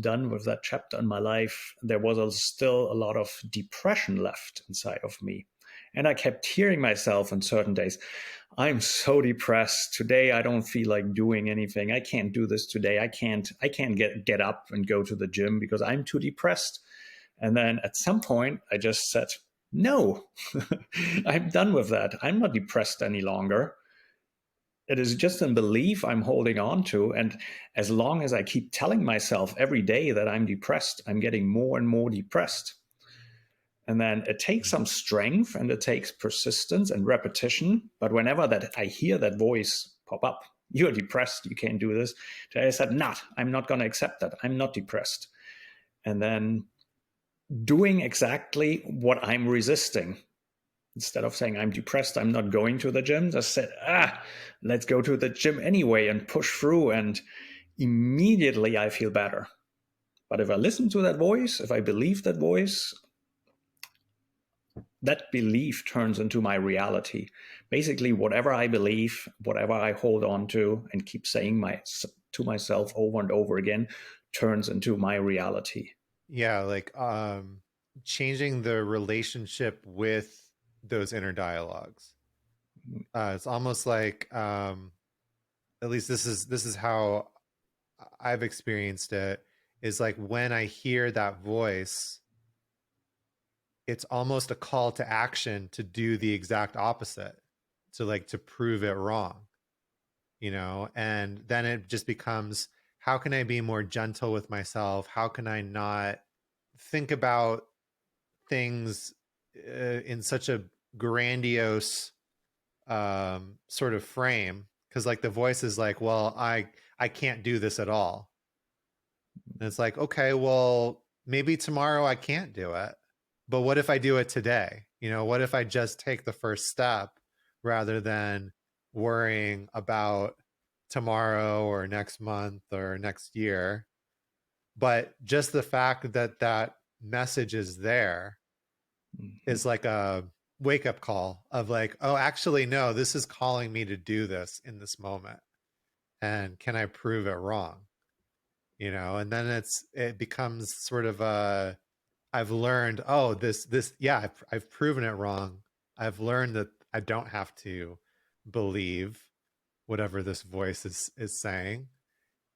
done with that chapter in my life, there was still a lot of depression left inside of me. And I kept hearing myself on certain days, I'm so depressed today. I don't feel like doing anything. I can't do this today. I can't get up and go to the gym because I'm too depressed. And then at some point I just said, no, I'm done with that. I'm not depressed any longer. It is just a belief I'm holding on to. And as long as I keep telling myself every day that I'm depressed, I'm getting more and more depressed. And then it takes some strength and it takes persistence and repetition. But whenever that I hear that voice pop up, you're depressed, you can't do this. I said, I'm not going to accept that. I'm not depressed. And then doing exactly what I'm resisting. Instead of saying I'm depressed, I'm not going to the gym, just said, let's go to the gym anyway and push through. And immediately I feel better. But if I listen to that voice, if I believe that voice, that belief turns into my reality. Basically, whatever I believe, whatever I hold on to and keep saying to myself over and over again, turns into my reality. Yeah, like changing the relationship with those inner dialogues. It's almost like at least this is how I've experienced it, is like when I hear that voice, it's almost a call to action to do the exact opposite, to like to prove it wrong, you know. And then it just becomes, how can I be more gentle with myself? How can I not think about things in such a grandiose sort of frame? Because like the voice is like, well, I can't do this at all. And it's like, okay, well, maybe tomorrow I can't do it, but what if I do it today? You know, what if I just take the first step rather than worrying about tomorrow or next month or next year. But just the fact that that message is there is like a wake up call of like, oh, actually, no, this is calling me to do this in this moment. And can I prove it wrong? You know, and then it becomes sort of a, I've learned, oh, yeah, I've proven it wrong. I've learned that I don't have to believe whatever this voice is saying.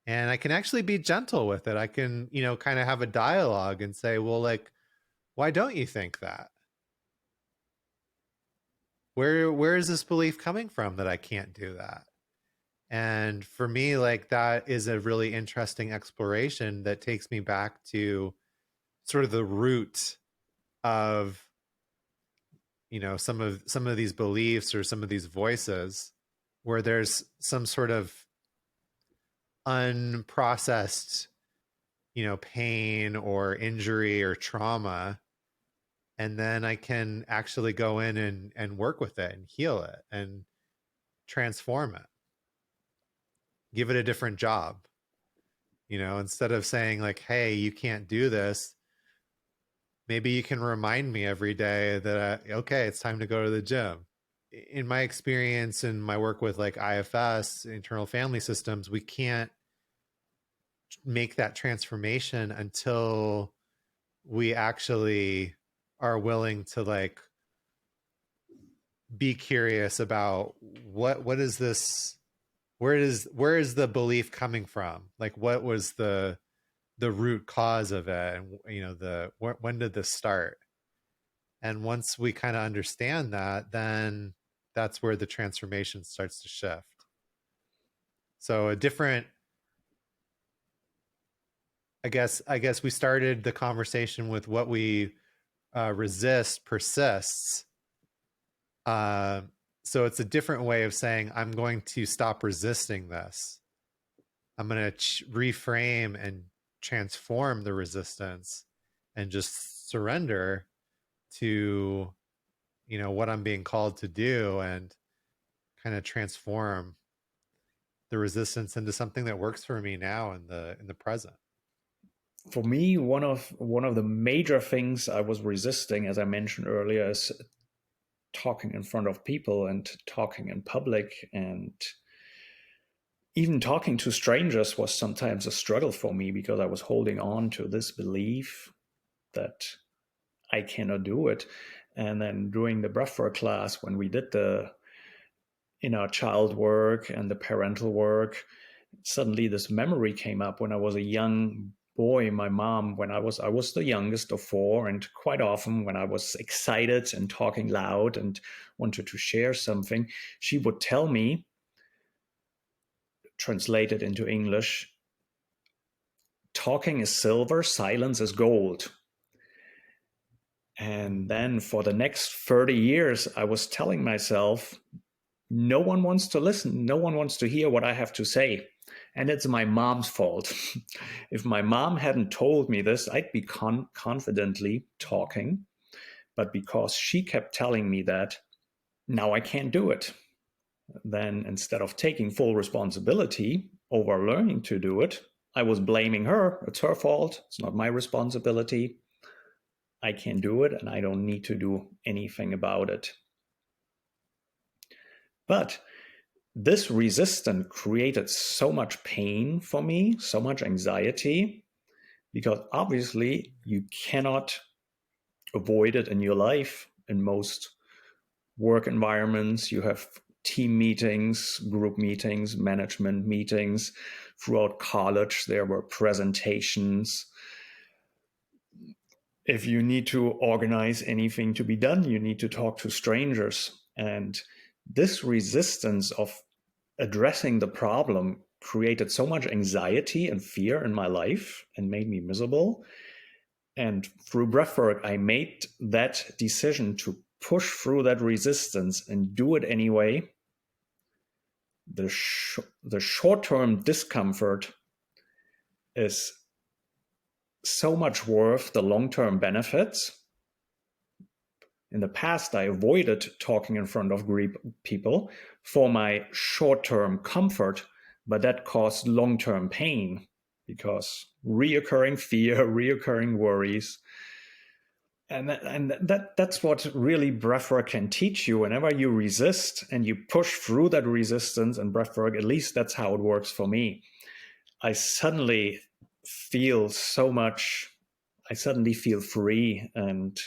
And I can actually be gentle with it. I can, you know, kind of have a dialogue and say, well, like, why don't you think that? Where is this belief coming from that I can't do that? And for me, like, that is a really interesting exploration that takes me back to sort of the root of, you know, some of these beliefs or some of these voices, where there's some sort of unprocessed, you know, pain or injury or trauma, and then I can actually go in and work with it and heal it and transform it, give it a different job. You know, instead of saying like, hey, you can't do this, maybe you can remind me every day that okay, it's time to go to the gym. In my experience and my work with like IFS, internal family systems, we can't make that transformation until we actually are willing to like be curious about what is this, where is the belief coming from, like what was the root cause of it, and you know, when did this start? And once we kind of understand that, then that's where the transformation starts to shift. So a different, I guess we started the conversation with what we resist persists. Uh, so it's a different way of saying, I'm going to stop resisting this. I'm going to reframe and transform the resistance and just surrender to, you know, what I'm being called to do, and kind of transform the resistance into something that works for me now in the present. For me, one of the major things I was resisting, as I mentioned earlier, is talking in front of people and talking in public, and even talking to strangers was sometimes a struggle for me because I was holding on to this belief that I cannot do it. And then during the breathwork class, when we did the inner child work and the parental work, suddenly this memory came up when I was a young boy. My mom, when I was the youngest of four, and quite often when I was excited and talking loud and wanted to share something, she would tell me, translated into English, talking is silver, silence is gold. And then for the next 30 years, I was telling myself, no one wants to listen. No one wants to hear what I have to say. And it's my mom's fault. If my mom hadn't told me this, I'd be confidently talking. But because she kept telling me that, now I can't do it. Then instead of taking full responsibility over learning to do it, I was blaming her. It's her fault. It's not my responsibility. I can't do it, and I don't need to do anything about it. But this resistance created so much pain for me, so much anxiety, because obviously you cannot avoid it in your life. In most work environments, you have team meetings, group meetings, management meetings. Throughout college, there were presentations. If you need to organize anything to be done, you need to talk to strangers. And this resistance of addressing the problem created so much anxiety and fear in my life and made me miserable. And through breathwork, I made that decision to push through that resistance and do it anyway. The short-term discomfort is so much worth the long-term benefits. In the past, I avoided talking in front of people for my short-term comfort, but that caused long-term pain because reoccurring fear, reoccurring worries. That's what really breathwork can teach you. Whenever you resist and you push through that resistance, and breathwork, at least that's how it works for me, I suddenly feel so much. I suddenly feel free, and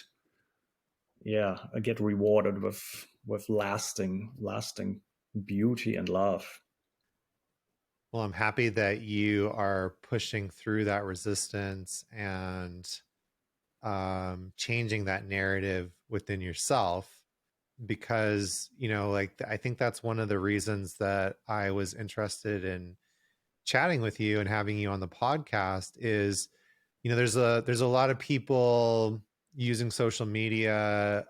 yeah, I get rewarded with lasting beauty and love. Well, I'm happy that you are pushing through that resistance and changing that narrative within yourself, because, like, I think that's one of the reasons that I was interested in chatting with you and having you on the podcast is, there's a lot of people using social media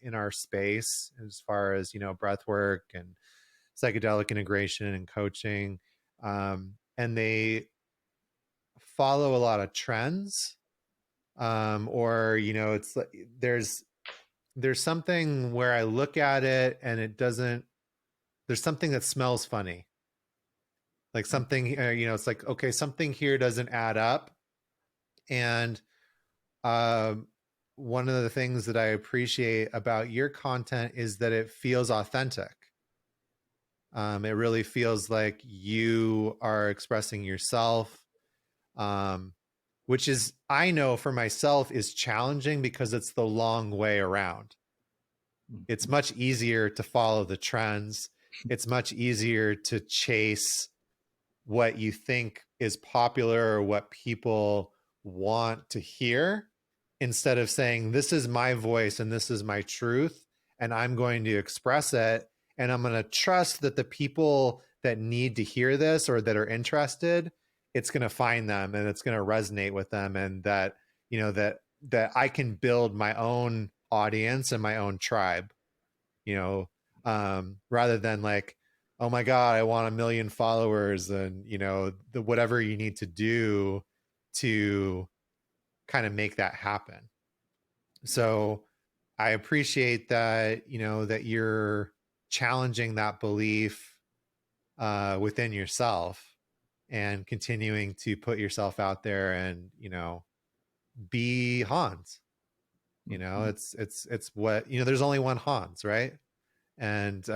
in our space as far as, breath work and psychedelic integration and coaching, and they follow a lot of trends, or, it's like there's something where I look at it and it doesn't, there's something that smells funny, like something, it's like, okay, something here doesn't add up. And um, one of the things that I appreciate about your content is that it feels authentic. It really feels like you are expressing yourself, um, which is, I know for myself, is challenging because it's the long way around. It's much easier to follow the trends. It's much easier to chase what you think is popular or what people want to hear, instead of saying, this is my voice and this is my truth, and I'm going to express it. And I'm going to trust that the people that need to hear this or that are interested, it's going to find them and it's going to resonate with them. And that, that I can build my own audience and my own tribe, rather than like, oh my God, I want 1 million followers, and, the whatever you need to do to kind of make that happen. So I appreciate that, that you're challenging that belief within yourself and continuing to put yourself out there and, be Hans. It's what, there's only one Hans, right? And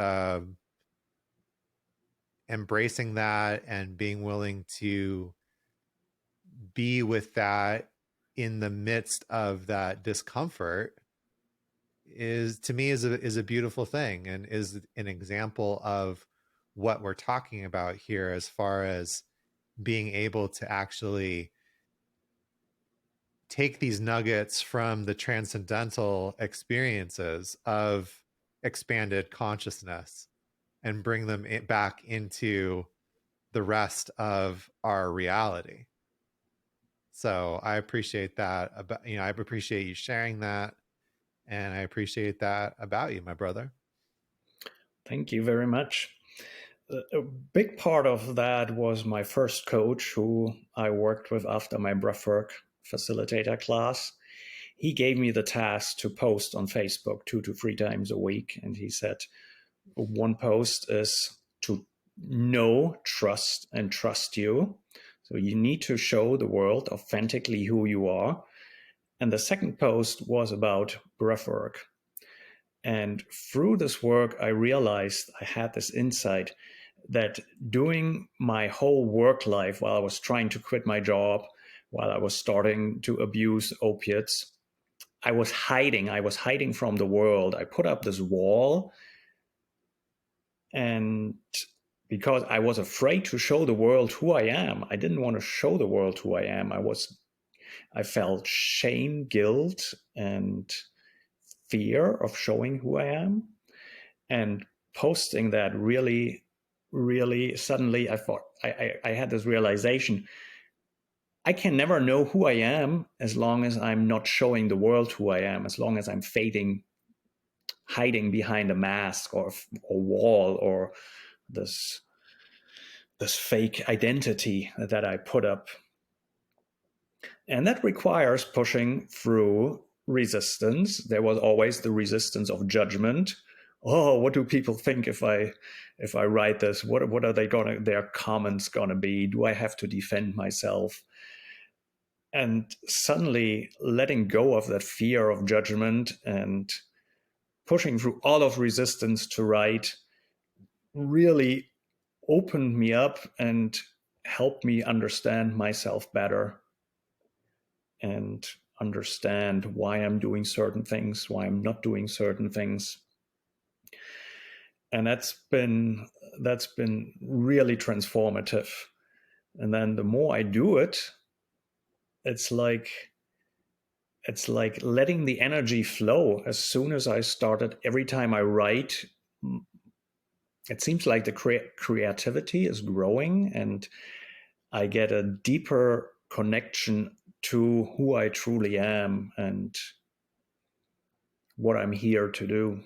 embracing that and being willing to be with that in the midst of that discomfort is, to me, is a beautiful thing, and is an example of what we're talking about here, as far as being able to actually take these nuggets from the transcendental experiences of expanded consciousness and bring them back into the rest of our reality. So I appreciate that about, I appreciate you sharing that, and I appreciate that about you, my brother. Thank you very much. A big part of that was my first coach, who I worked with after my breathwork facilitator class. He gave me the task to post on Facebook 2 to 3 times a week. And he said, one post is to know, trust, and trust you. So you need to show the world authentically who you are. And the second post was about breathwork. And through this work, I realized, I had this insight that doing my whole work life, while I was trying to quit my job, while I was starting to abuse opiates, I was hiding from the world. I put up this wall, and because I was afraid to show the world who I am, I didn't want to show the world who I am. I felt shame, guilt, and fear of showing who I am. And posting that really, really suddenly, I thought, I had this realization: I can never know who I am as long as I'm not showing the world who I am, as long as I'm hiding behind a mask or a wall, or this fake identity that I put up. And that requires pushing through resistance. There was always the resistance of judgment. oh, what do people think if I write this? What are their comments gonna be? Do I have to defend myself? And suddenly letting go of that fear of judgment and pushing through all of resistance to write really opened me up and helped me understand myself better and understand why I'm doing certain things, why I'm not doing certain things. And that's been really transformative. And then the more I do it, it's like it's like letting the energy flow. As soon as I started, every time I write, it seems like the creativity is growing, and I get a deeper connection to who I truly am and what I'm here to do.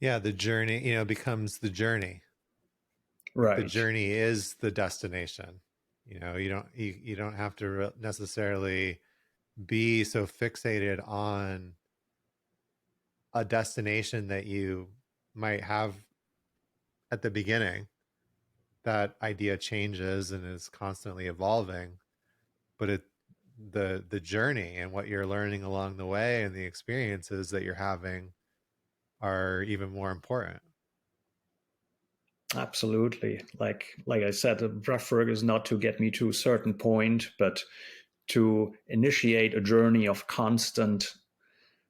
Yeah, the journey, becomes the journey. Like the Right. journey is the destination. You don't have to necessarily be so fixated on a destination that you might have at the beginning. That idea changes and is constantly evolving, but the journey and what you're learning along the way and the experiences that you're having are even more important. Absolutely. Like I said, the breathwork is not to get me to a certain point, but to initiate a journey of constant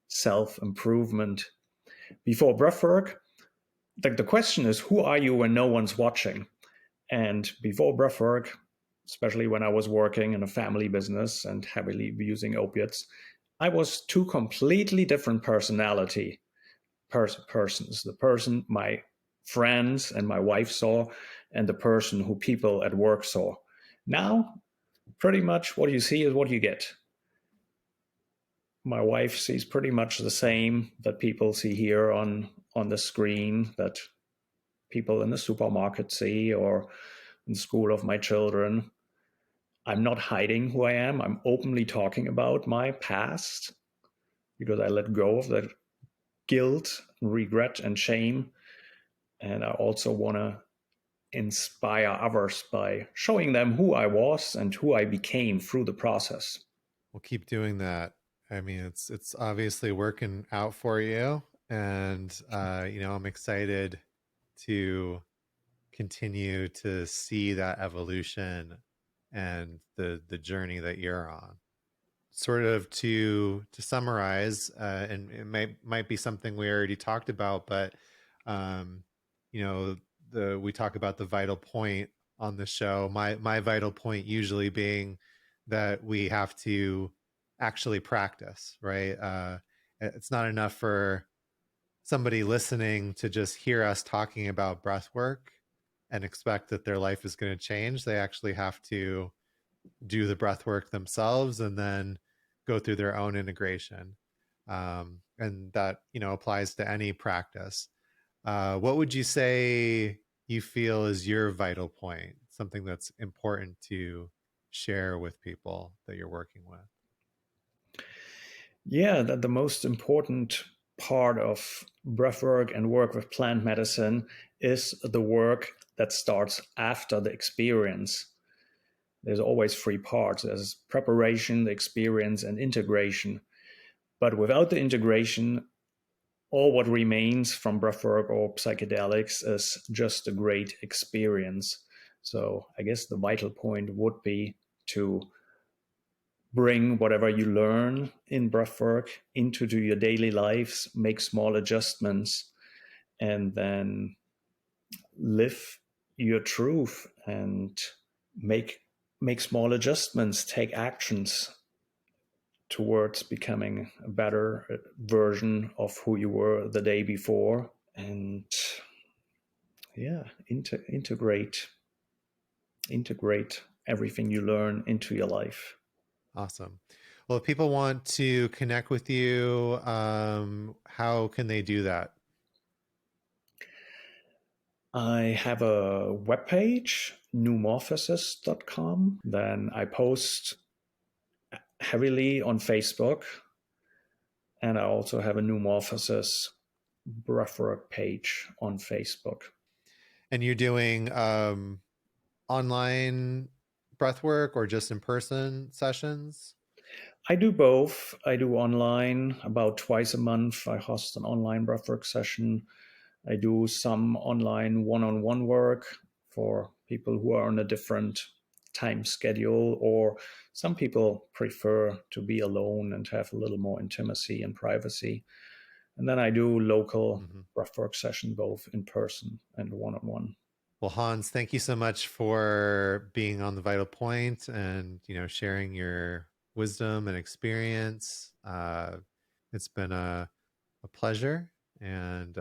self improvement. Before breathwork, the question is, who are you when no one's watching? And before breathwork, especially when I was working in a family business and heavily using opiates, I was two completely different persons. The person my friends and my wife saw, and the person who people at work saw. Now, pretty much what you see is what you get. My wife sees pretty much the same that people see here on the screen, that people in the supermarket see, or in the school of my children. I'm not hiding who I am. I'm openly talking about my past because I let go of that guilt, regret, and shame. And I also want to inspire others by showing them who I was and who I became through the process. We'll keep doing that. I mean, it's obviously working out for you, and I'm excited to continue to see that evolution and the journey that you're on. Sort of to summarize, and it might be something we already talked about, but um, you know, we talk about the vital point on the show. My vital point usually being that we have to actually practice, right? It's not enough for somebody listening to just hear us talking about breath work and expect that their life is going to change. They actually have to do the breath work themselves and then go through their own integration. And that, applies to any practice. What would you say you feel is your vital point, something that's important to share with people that you're working with? Yeah, that the most important part of breathwork and work with plant medicine is the work that starts after the experience. There's always three parts: there's preparation, the experience, and integration. But without the integration, all what remains from breathwork or psychedelics is just a great experience. So I guess the vital point would be to bring whatever you learn in breathwork into your daily lives, make small adjustments, and then live your truth and make make small adjustments, take actions towards becoming a better version of who you were the day before, and yeah, integrate everything you learn into your life. Awesome. Well, if people want to connect with you, how can they do that? I have a webpage, newmorphosis.com. Then I post heavily on Facebook. And I also have a pneumorphosis breathwork page on Facebook. And you're doing online breath work or just in-person sessions? I do both. I do online about twice a month. I host an online breathwork session. I do some online one-on-one work for people who are on a different time schedule, or some people prefer to be alone and have a little more intimacy and privacy. And then I do local breathwork session, both in person and one-on-one. Well, Hans, thank you so much for being on the Vital Point and, sharing your wisdom and experience. It's been a pleasure, and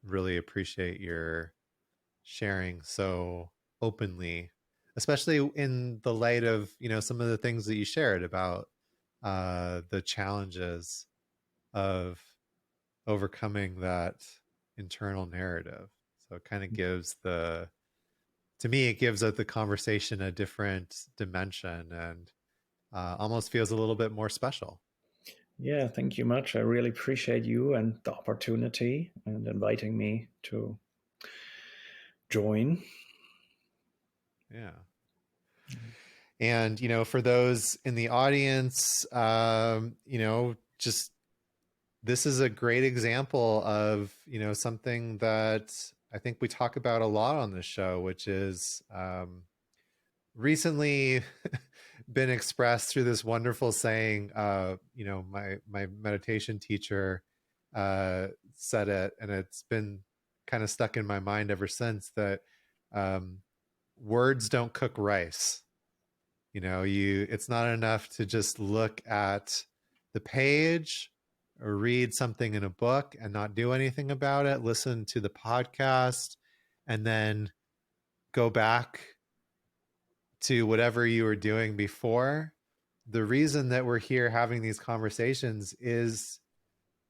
really appreciate your sharing so openly, especially in the light of, some of the things that you shared about the challenges of overcoming that internal narrative. So it kind of gives to me, it gives the conversation a different dimension, and almost feels a little bit more special. Yeah, thank you much. I really appreciate you and the opportunity and inviting me to join. Yeah. And, for those in the audience, just this is a great example of, something that I think we talk about a lot on this show, which is recently been expressed through this wonderful saying. My meditation teacher said it, and it's been kind of stuck in my mind ever since, that words don't cook rice. It's not enough to just look at the page or read something in a book and not do anything about it. Listen to the podcast and then go back to whatever you were doing before. The reason that we're here having these conversations is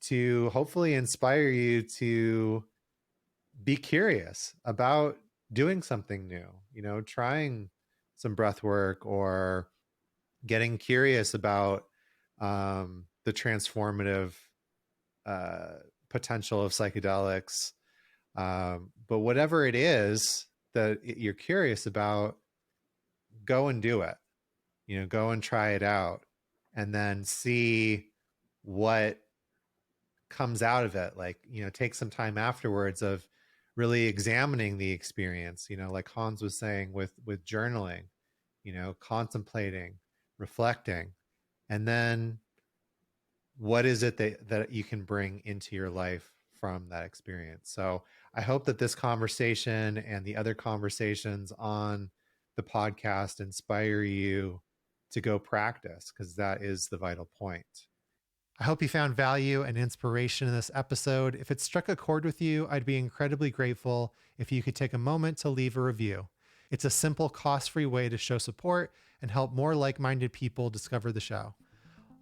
to hopefully inspire you to be curious about doing something new, trying some breath work or getting curious about the transformative potential of psychedelics. But whatever it is that you're curious about, go and do it. Go and try it out, and then see what comes out of it. Like, take some time afterwards of really examining the experience, like Hans was saying with journaling, contemplating, reflecting, and then what is it that you can bring into your life from that experience. So I hope that this conversation and the other conversations on the podcast inspire you to go practice, because that is the vital point. I hope you found value and inspiration in this episode. If it struck a chord with you, I'd be incredibly grateful if you could take a moment to leave a review. It's a simple, cost-free way to show support and help more like-minded people discover the show.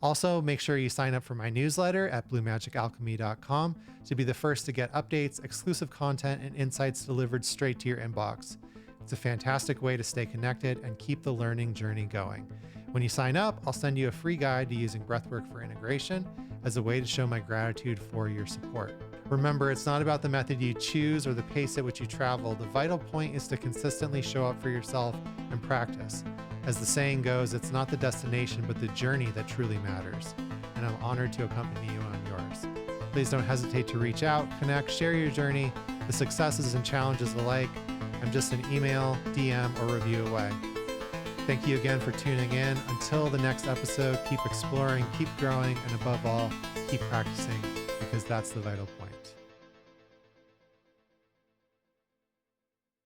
Also, make sure you sign up for my newsletter at bluemagicalchemy.com to be the first to get updates, exclusive content, and insights delivered straight to your inbox. It's a fantastic way to stay connected and keep the learning journey going. When you sign up, I'll send you a free guide to using breathwork for integration as a way to show my gratitude for your support. Remember, it's not about the method you choose or the pace at which you travel. The vital point is to consistently show up for yourself and practice. As the saying goes, it's not the destination, but the journey that truly matters. And I'm honored to accompany you on yours. Please don't hesitate to reach out, connect, share your journey, the successes and challenges alike. I'm just an email, DM, or review away. Thank you again for tuning in. Until the next episode, keep exploring, keep growing, and above all, keep practicing, because that's the vital point.